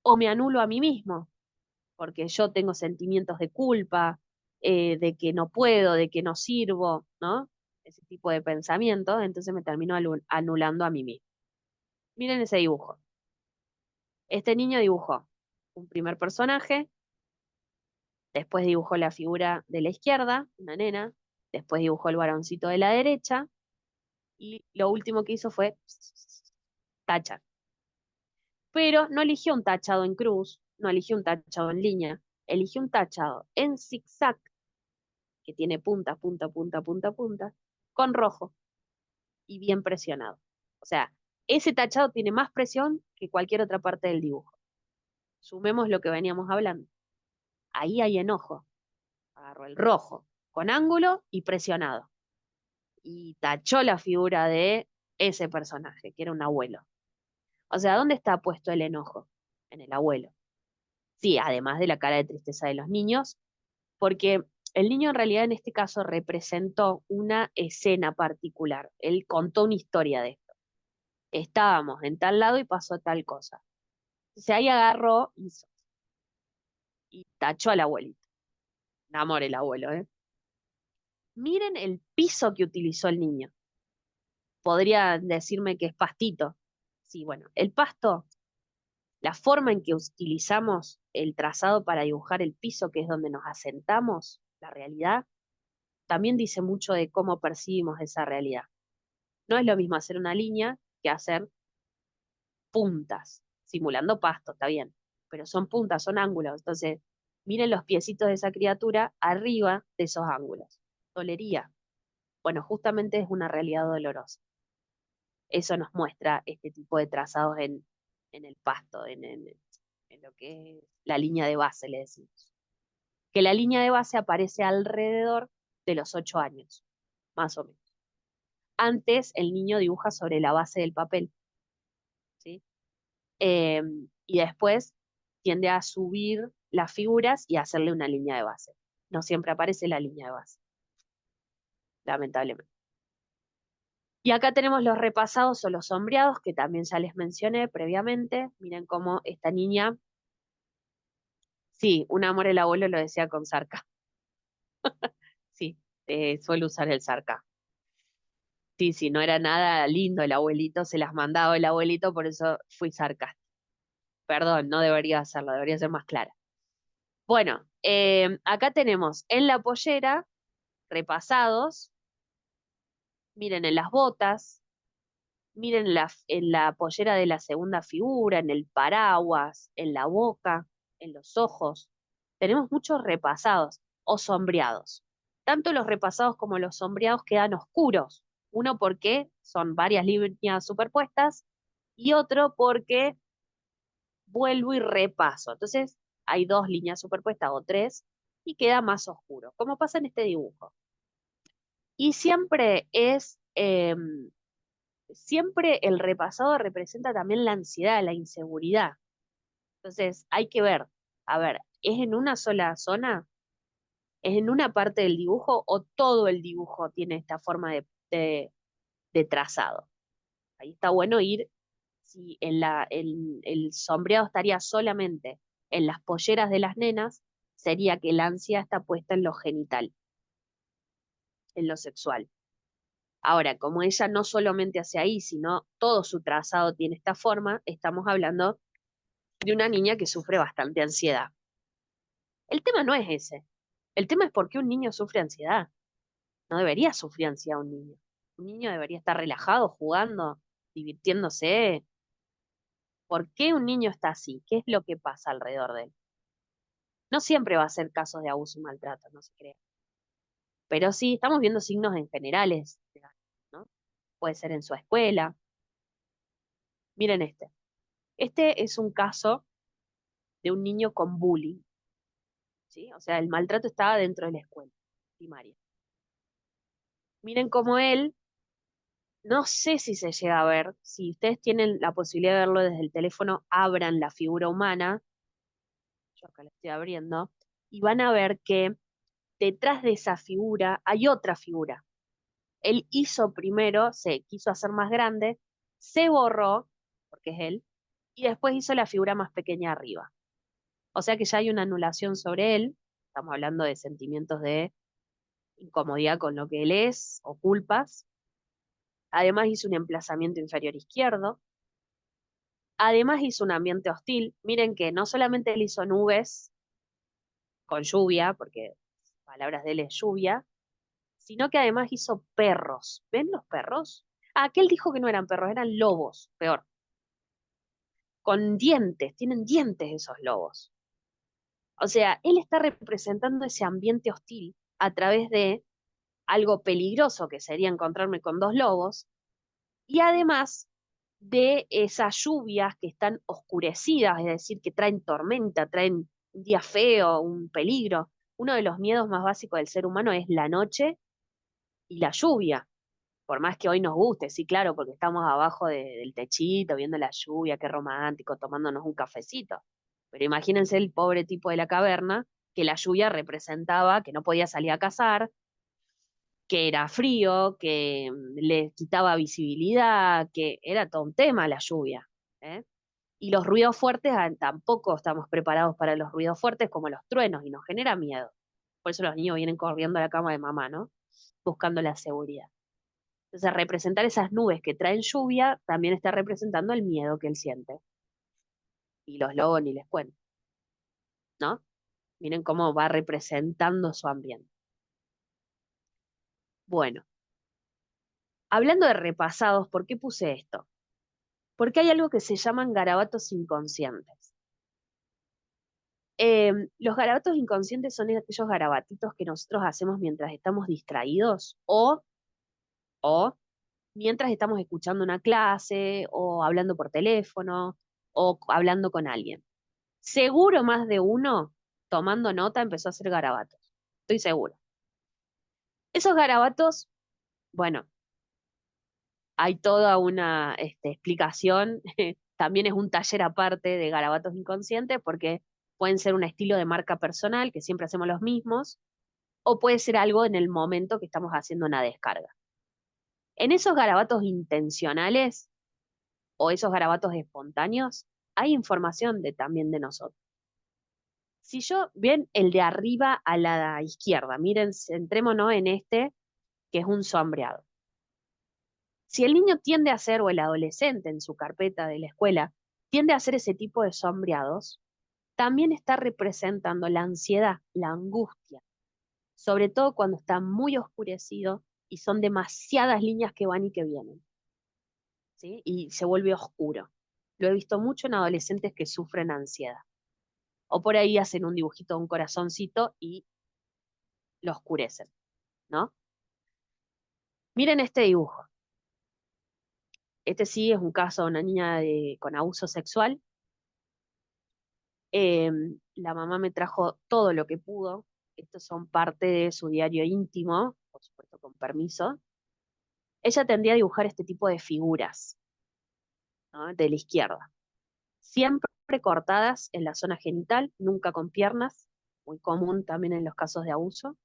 O me anulo a mí mismo, porque yo tengo sentimientos de culpa, de que no puedo, de que no sirvo, ¿no? Ese tipo de pensamientos, entonces me termino anulando a mí mismo. Miren ese dibujo. Este niño dibujó un primer personaje, después dibujó la figura de la izquierda, una nena, después dibujó el varoncito de la derecha, y lo último que hizo fue tachar. Pero no eligió un tachado en cruz, no eligió un tachado en línea, eligió un tachado en zigzag, que tiene punta, punta, punta, punta, punta, con rojo y bien presionado. O sea, ese tachado tiene más presión que cualquier otra parte del dibujo. Sumemos lo que veníamos hablando. Ahí hay enojo. Agarró el rojo, con ángulo y presionado. Y tachó la figura de ese personaje, que era un abuelo. O sea, ¿dónde está puesto el enojo? En el abuelo. Sí, además de la cara de tristeza de los niños, porque el niño en realidad en este caso representó una escena particular. Él contó una historia de esto. Estábamos en tal lado y pasó tal cosa. Entonces ahí agarró y tachó al abuelito. Un amor el abuelo, ¿eh? Miren el piso que utilizó el niño. Podría decirme que es pastito. Sí, bueno, el pasto, la forma en que utilizamos el trazado para dibujar el piso, que es donde nos asentamos, la realidad, también dice mucho de cómo percibimos esa realidad. No es lo mismo hacer una línea que hacer puntas, simulando pasto, está bien, pero son puntas, son ángulos. Entonces, miren los piecitos de esa criatura arriba de esos ángulos. Dolería. Bueno, justamente es una realidad dolorosa. Eso nos muestra este tipo de trazados en el pasto, en lo que es la línea de base, le decimos. Que la línea de base aparece alrededor de los 8 años, más o menos. Antes el niño dibuja sobre la base del papel, ¿sí? Y después tiende a subir las figuras y a hacerle una línea de base. No siempre aparece la línea de base, lamentablemente. Y acá tenemos los repasados o los sombreados, que también ya les mencioné previamente. Miren cómo esta niña, sí, un amor el abuelo lo decía con sarca. Sí, suele usar el sarca. Sí, sí, no era nada lindo el abuelito, se las mandaba el abuelito, por eso fui sarcástica. Perdón, no debería hacerlo, debería ser más clara. Bueno, Acá tenemos en la pollera, repasados, miren en las botas, miren en la pollera de la segunda figura, en el paraguas, en la boca, en los ojos. Tenemos muchos repasados o sombreados. Tanto los repasados como los sombreados quedan oscuros. Uno porque son varias líneas superpuestas y otro porque vuelvo y repaso. Entonces hay dos líneas superpuestas o tres y queda más oscuro, como pasa en este dibujo. Y siempre el repasado representa también la ansiedad, la inseguridad. Entonces hay que ver, a ver, ¿es en una sola zona? ¿Es en una parte del dibujo o todo el dibujo tiene esta forma de trazado? Ahí está bueno ir, si el sombreado estaría solamente en las polleras de las nenas, sería que la ansiedad está puesta en lo genital, en lo sexual. Ahora, como ella no solamente hace ahí, sino todo su trazado tiene esta forma, estamos hablando de una niña que sufre bastante ansiedad. El tema no es ese. El tema es por qué un niño sufre ansiedad. No debería sufrir ansiedad un niño. Un niño debería estar relajado, jugando, divirtiéndose. ¿Por qué un niño está así? ¿Qué es lo que pasa alrededor de él? No siempre va a ser casos de abuso y maltrato, no se crea. Pero sí, estamos viendo signos en generales, ¿no? Puede ser en su escuela. Miren este. Este es un caso de un niño con bullying, ¿sí? O sea, el maltrato estaba dentro de la escuela primaria. Miren cómo él, no sé si se llega a ver, si ustedes tienen la posibilidad de verlo desde el teléfono, abran la figura humana, yo acá la estoy abriendo, y van a ver que detrás de esa figura hay otra figura. Él hizo primero, se quiso hacer más grande, se borró, porque es él, y después hizo la figura más pequeña arriba. O sea que ya hay una anulación sobre él, estamos hablando de sentimientos de incomodidad con lo que él es o culpas. Además hizo un emplazamiento inferior izquierdo. Además hizo un ambiente hostil. Miren que no solamente él hizo nubes con lluvia, porque palabras de él es lluvia, sino que además hizo perros. ¿Ven los perros? Ah, aquel dijo que no eran perros, eran lobos, peor. Con dientes, tienen dientes esos lobos. O sea, él está representando ese ambiente hostil a través de algo peligroso que sería encontrarme con dos lobos, y además de esas lluvias que están oscurecidas, es decir, que traen tormenta, traen un día feo, un peligro. Uno de los miedos más básicos del ser humano es la noche y la lluvia, por más que hoy nos guste, sí, claro, porque estamos abajo del techito, viendo la lluvia, qué romántico, tomándonos un cafecito. Pero imagínense el pobre tipo de la caverna, que la lluvia representaba que no podía salir a cazar, que era frío, que le quitaba visibilidad, que era todo un tema la lluvia, ¿eh? Y los ruidos fuertes, tampoco estamos preparados para los ruidos fuertes como los truenos y nos genera miedo. Por eso los niños vienen corriendo a la cama de mamá, ¿no? Buscando la seguridad. Entonces, representar esas nubes que traen lluvia también está representando el miedo que él siente. Y los lobos ni les cuento, ¿no? Miren cómo va representando su ambiente. Bueno, hablando de repasados, ¿por qué puse esto? Porque hay algo que se llaman garabatos inconscientes. Los garabatos inconscientes son aquellos garabatitos que nosotros hacemos mientras estamos distraídos o mientras estamos escuchando una clase o hablando por teléfono o hablando con alguien. Seguro más de uno, tomando nota, empezó a hacer garabatos. Estoy segura. Esos garabatos, bueno, hay toda una explicación. También es un taller aparte de garabatos inconscientes porque pueden ser un estilo de marca personal, que siempre hacemos los mismos, o puede ser algo en el momento que estamos haciendo una descarga. En esos garabatos intencionales o esos garabatos espontáneos, hay información también de nosotros. Si yo, ven el de arriba a la izquierda, miren, centrémonos en este, que es un sombreado. Si el niño tiende a hacer, o el adolescente en su carpeta de la escuela, tiende a hacer ese tipo de sombreados, también está representando la ansiedad, la angustia, sobre todo cuando está muy oscurecido y son demasiadas líneas que van y que vienen, ¿sí? Y se vuelve oscuro. Lo he visto mucho en adolescentes que sufren ansiedad. O por ahí hacen un dibujito de un corazoncito y lo oscurecen, ¿no? Miren este dibujo. Este sí es un caso de una niña con abuso sexual. La mamá me trajo todo lo que pudo. Estos son parte de su diario íntimo, por supuesto con permiso. Ella tendría a dibujar este tipo de figuras, ¿no? De la izquierda. Siempre cortadas en la zona genital, nunca con piernas, muy común también en los casos de abuso.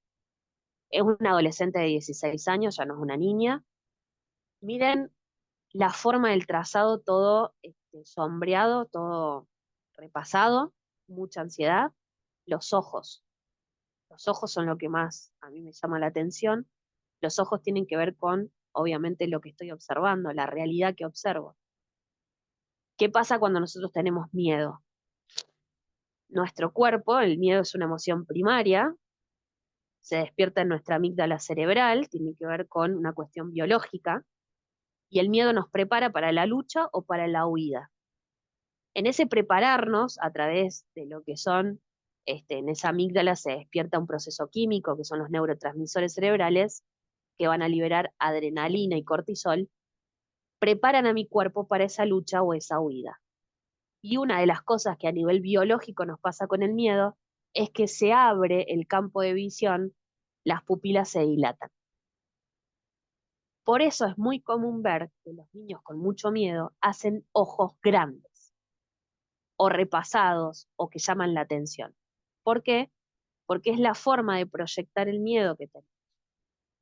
Es una adolescente de 16 años, ya no es una niña. Miren la forma del trazado, todo sombreado, todo repasado, mucha ansiedad. Los ojos. Los ojos son lo que más a mí me llama la atención. Los ojos tienen que ver con, obviamente, lo que estoy observando, la realidad que observo. ¿Qué pasa cuando nosotros tenemos miedo? Nuestro cuerpo, el miedo es una emoción primaria, se despierta en nuestra amígdala cerebral, tiene que ver con una cuestión biológica, y el miedo nos prepara para la lucha o para la huida. En ese prepararnos, a través de lo que son, en esa amígdala se despierta un proceso químico, que son los neurotransmisores cerebrales, que van a liberar adrenalina y cortisol, preparan a mi cuerpo para esa lucha o esa huida. Y una de las cosas que a nivel biológico nos pasa con el miedo es que se abre el campo de visión, las pupilas se dilatan. Por eso es muy común ver que los niños con mucho miedo hacen ojos grandes o repasados o que llaman la atención. ¿Por qué? Porque es la forma de proyectar el miedo que tenemos.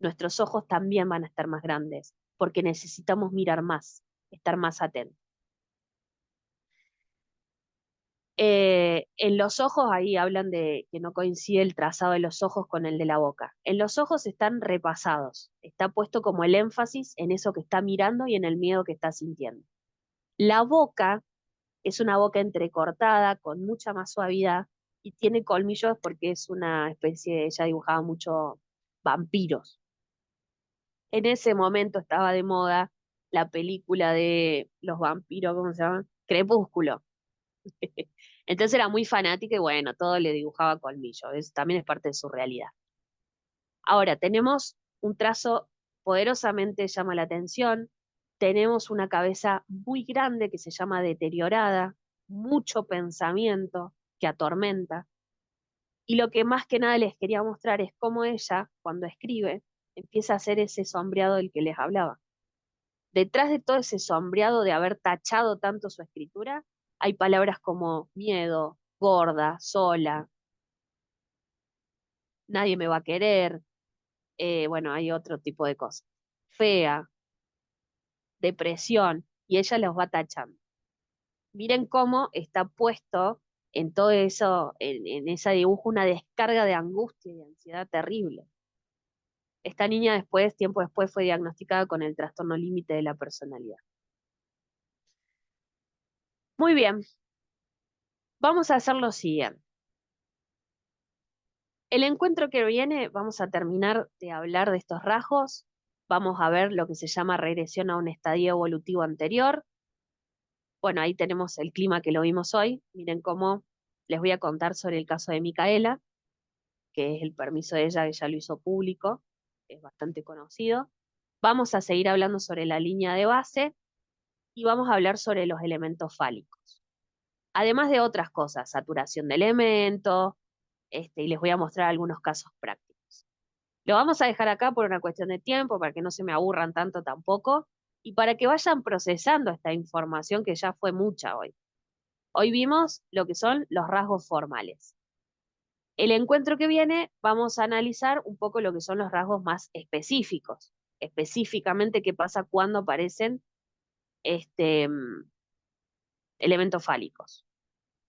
Nuestros ojos también van a estar más grandes porque necesitamos mirar más, estar más atentos. En los ojos ahí hablan de que no coincide el trazado de los ojos con el de la boca. En los ojos están repasados, está puesto como el énfasis en eso que está mirando y en el miedo que está sintiendo. La boca es una boca entrecortada, con mucha más suavidad, y tiene colmillos porque es una especie, ella dibujaba mucho vampiros. En ese momento estaba de moda la película de los vampiros, ¿cómo se llama? Crepúsculo. Entonces era muy fanática y bueno, todo le dibujaba colmillo. También es parte de su realidad. Ahora, tenemos un trazo poderosamente llama la atención, tenemos una cabeza muy grande que se llama deteriorada, mucho pensamiento que atormenta. Y lo que más que nada les quería mostrar es cómo ella, cuando escribe, empieza a hacer ese sombreado del que les hablaba. Detrás de todo ese sombreado de haber tachado tanto su escritura, hay palabras como miedo, gorda, sola, nadie me va a querer, bueno, hay otro tipo de cosas, fea, depresión, y ella los va tachando. Miren cómo está puesto en todo eso, en ese dibujo, una descarga de angustia y de ansiedad terrible. Esta niña después, tiempo después, fue diagnosticada con el trastorno límite de la personalidad. Muy bien, vamos a hacer lo siguiente. El encuentro que viene, vamos a terminar de hablar de estos rasgos, vamos a ver lo que se llama regresión a un estadio evolutivo anterior. Bueno, ahí tenemos el clima que lo vimos hoy. Miren cómo les voy a contar sobre el caso de Micaela, que es el permiso de ella, que ya lo hizo público, es bastante conocido. Vamos a seguir hablando sobre la línea de base y vamos a hablar sobre los elementos fálicos. Además de otras cosas, saturación de elementos, y les voy a mostrar algunos casos prácticos. Lo vamos a dejar acá por una cuestión de tiempo, para que no se me aburran tanto tampoco, y para que vayan procesando esta información que ya fue mucha hoy. Hoy vimos lo que son los rasgos formales. El encuentro que viene vamos a analizar un poco lo que son los rasgos más específicos, específicamente qué pasa cuando aparecen elementos fálicos,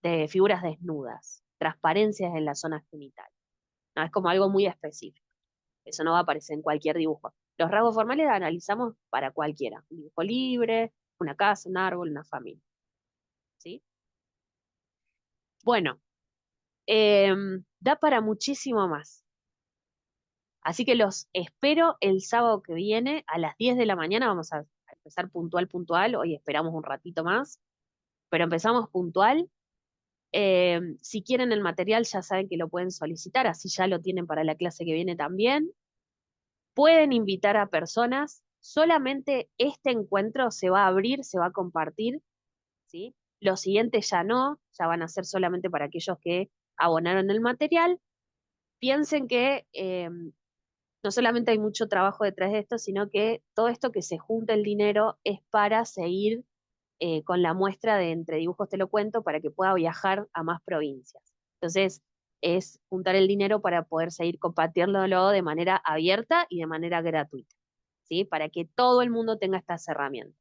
de figuras desnudas, transparencias en la zona genital. No, es como algo muy específico. Eso no va a aparecer en cualquier dibujo. Los rasgos formales los analizamos para cualquiera. Un dibujo libre, una casa, un árbol, una familia. ¿Sí? Bueno, Da para muchísimo más. Así que los espero el sábado que viene a las 10 de la mañana. Vamos a empezar puntual, puntual. Hoy esperamos un ratito más, pero empezamos puntual. Si quieren el material, ya saben que lo pueden solicitar, así ya lo tienen para la clase que viene también. Pueden invitar a personas. Solamente este encuentro se va a abrir, se va a compartir, ¿sí? Los siguientes ya no, ya van a ser solamente para aquellos que abonaron el material. Piensen que no solamente hay mucho trabajo detrás de esto, sino que todo esto que se junta el dinero es para seguir con la muestra de Entre Dibujos Te Lo Cuento para que pueda viajar a más provincias. Entonces, es juntar el dinero para poder seguir compartiéndolo de manera abierta y de manera gratuita, ¿sí? Para que todo el mundo tenga estas herramientas.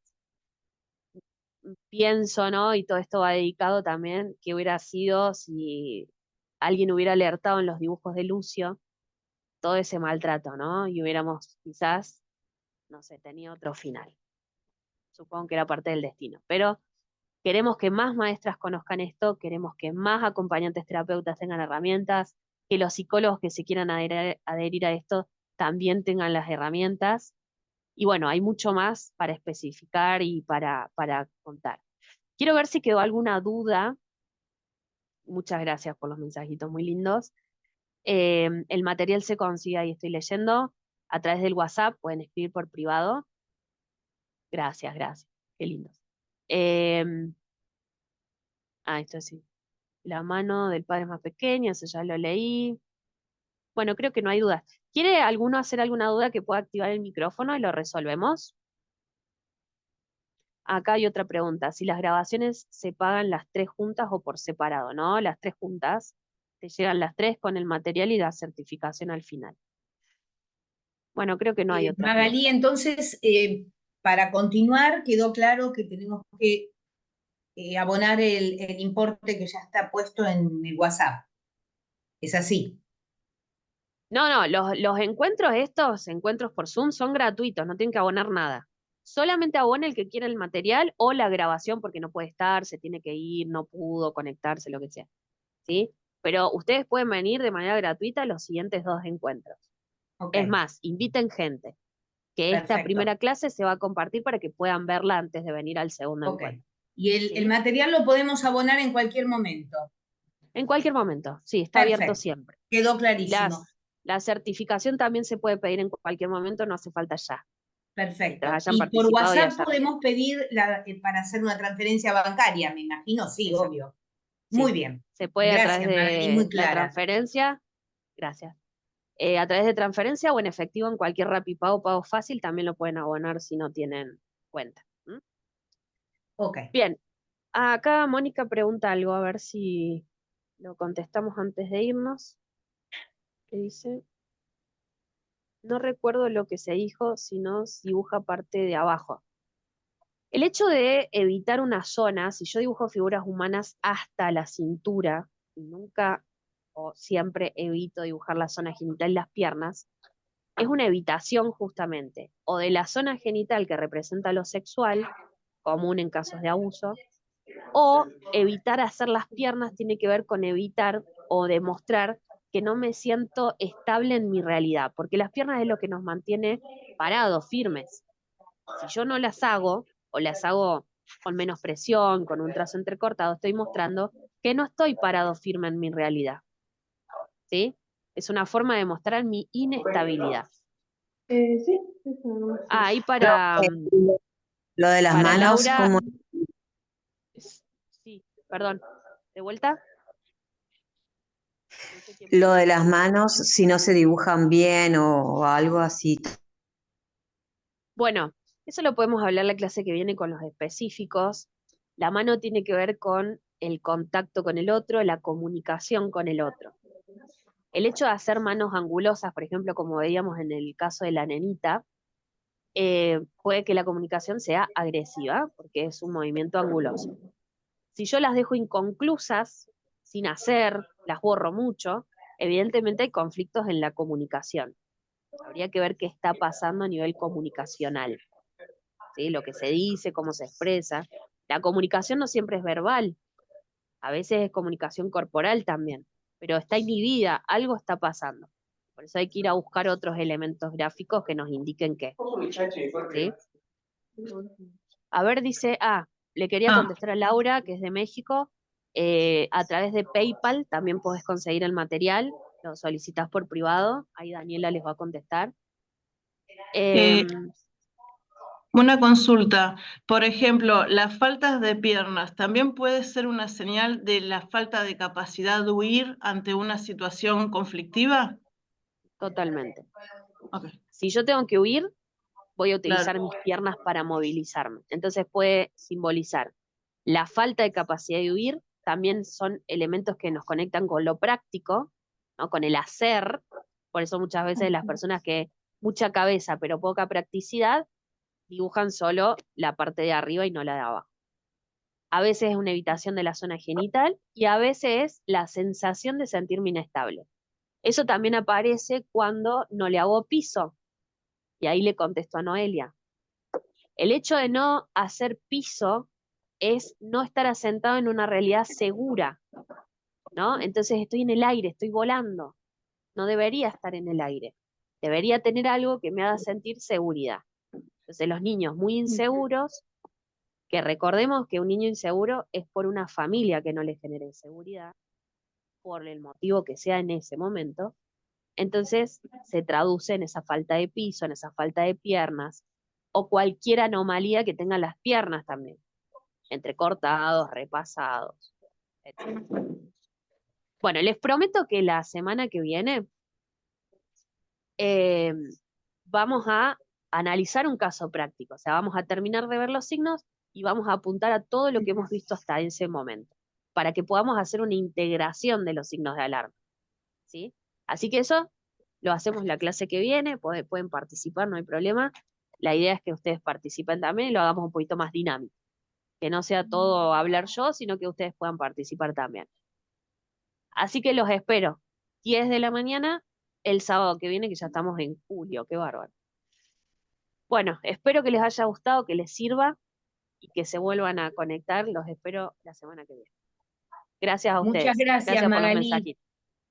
Pienso, ¿no? Y todo esto va dedicado también, que hubiera sido si alguien hubiera alertado en los dibujos de Lucio todo ese maltrato, ¿no? Y hubiéramos quizás, no sé, tenido otro final. Supongo que era parte del destino. Pero queremos que más maestras conozcan esto, queremos que más acompañantes terapeutas tengan herramientas, que los psicólogos que se quieran adherir a esto también tengan las herramientas. Y bueno, hay mucho más para especificar y para contar. Quiero ver si quedó alguna duda. Muchas gracias por los mensajitos muy lindos. El material se consigue, ahí estoy leyendo, a través del WhatsApp, pueden escribir por privado. Gracias, gracias. Qué lindos. Esto sí. La mano del padre más pequeño, eso ya lo leí. Bueno, creo que no hay dudas. ¿Quiere alguno hacer alguna duda que pueda activar el micrófono y lo resolvemos? Acá hay otra pregunta. Si las grabaciones se pagan las tres juntas o por separado, ¿no? Las tres juntas. Te llegan las tres con el material y la certificación al final. Bueno, creo que no hay otra pregunta. Magalí, entonces, para continuar, quedó claro que tenemos que abonar el importe que ya está puesto en el WhatsApp. ¿Es así? No, no, los encuentros estos, encuentros por Zoom, son gratuitos, no tienen que abonar nada. Solamente abona el que quiera el material o la grabación porque no puede estar, se tiene que ir, no pudo conectarse, lo que sea. ¿Sí? Pero ustedes pueden venir de manera gratuita a los siguientes dos encuentros. Ok, Es más, inviten gente, que esta perfecto. primera clase se va a compartir para que puedan verla antes de venir al segundo Ok. encuentro. Y el ¿Sí? material lo podemos abonar en cualquier momento. En cualquier momento, sí, está abierto Perfecto. siempre. Quedó Y clarísimo. la certificación también se puede pedir en cualquier momento, no hace falta ya. Mientras Perfecto. hayan Y por participado y WhatsApp hayan. podemos pedir para hacer una transferencia bancaria, me imagino. Sí, Exacto. obvio. Muy Sí, bien. se puede a través Gracias, Magalí, muy de la clara. transferencia, gracias. A través de transferencia o en efectivo en cualquier Rapipago, pago fácil, también lo pueden abonar si no tienen cuenta. ¿Mm? Ok. Bien, acá Mónica pregunta algo, a ver si lo contestamos antes de irnos. ¿Qué dice? No recuerdo lo que se dijo, sino si dibuja parte de abajo. El hecho de evitar una zona, si yo dibujo figuras humanas hasta la cintura, y nunca o siempre evito dibujar la zona genital y las piernas, es una evitación justamente, o de la zona genital que representa lo sexual, común en casos de abuso, o evitar hacer las piernas tiene que ver con evitar o demostrar que no me siento estable en mi realidad, porque las piernas es lo que nos mantiene parados, firmes. Si yo no las hago, o las hago con menos presión, con un trazo entrecortado, estoy mostrando que no estoy parado firme en mi realidad. ¿Sí? Es una forma de mostrar mi inestabilidad. Sí, Ahí Lo, para, lo de las para manos, Laura, como sí, perdón, ¿de vuelta? No sé quién lo de preguntó. las manos, si no se dibujan bien o algo así. Bueno, eso lo podemos hablar la clase que viene con los específicos. La mano tiene que ver con el contacto con el otro, la comunicación con el otro. El hecho de hacer manos angulosas, por ejemplo, como veíamos en el caso de la nenita, puede que la comunicación sea agresiva, porque es un movimiento anguloso. Si yo las dejo inconclusas, sin hacer, las borro mucho, evidentemente hay conflictos en la comunicación. Habría que ver qué está pasando a nivel comunicacional, ¿sí? Lo que se dice, cómo se expresa. La comunicación no siempre es verbal, a veces es comunicación corporal también, pero está inhibida, algo está pasando. Por eso hay que ir a buscar otros elementos gráficos que nos indiquen qué. ¿Sí? A ver, dice, le quería contestar a Laura, que es de México. A través de PayPal también podés conseguir el material, lo solicitas por privado, ahí Daniela les va a contestar. Una consulta, por ejemplo, las faltas de piernas, ¿también puede ser una señal de la falta de capacidad de huir ante una situación conflictiva? Totalmente. Okay. Si yo tengo que huir, voy a utilizar Claro. mis piernas para movilizarme. Entonces puede simbolizar la falta de capacidad de huir, también son elementos que nos conectan con lo práctico, ¿no? Con el hacer. Por eso muchas veces las personas que mucha cabeza pero poca practicidad dibujan solo la parte de arriba y no la de abajo. A veces es una evitación de la zona genital y a veces es la sensación de sentirme inestable. Eso también aparece cuando no le hago piso. Y ahí le contesto a Noelia. El hecho de no hacer piso es no estar asentado en una realidad segura, ¿no? Entonces estoy en el aire, estoy volando. No debería estar en el aire. Debería tener algo que me haga sentir seguridad. Entonces los niños muy inseguros, que recordemos que un niño inseguro es por una familia que no le genere seguridad, por el motivo que sea en ese momento, entonces se traduce en esa falta de piso, en esa falta de piernas, o cualquier anomalía que tengan las piernas también, entrecortados, repasados, etc. Bueno, les prometo que la semana que viene eh, vamos a analizar un caso práctico, o sea, vamos a terminar de ver los signos y vamos a apuntar a todo lo que hemos visto hasta ese momento, para que podamos hacer una integración de los signos de alarma, ¿sí? Así que eso lo hacemos la clase que viene, pueden participar, no hay problema. La idea es que ustedes participen también y lo hagamos un poquito más dinámico, que no sea todo hablar yo, sino que ustedes puedan participar también. Así que los espero, 10 de la mañana, el sábado que viene, que ya estamos en julio, qué bárbaro. Bueno, espero que les haya gustado, que les sirva y que se vuelvan a conectar. Los espero la semana que viene. Gracias a Muchas ustedes. gracias, Gracias por los Magalí. mensajitos.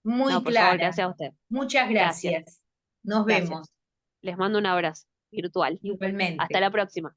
Muy No, por favor, clara. gracias a ustedes. Muchas Gracias. gracias. Nos Gracias. vemos Les mando un abrazo virtual. Hasta igualmente. la próxima.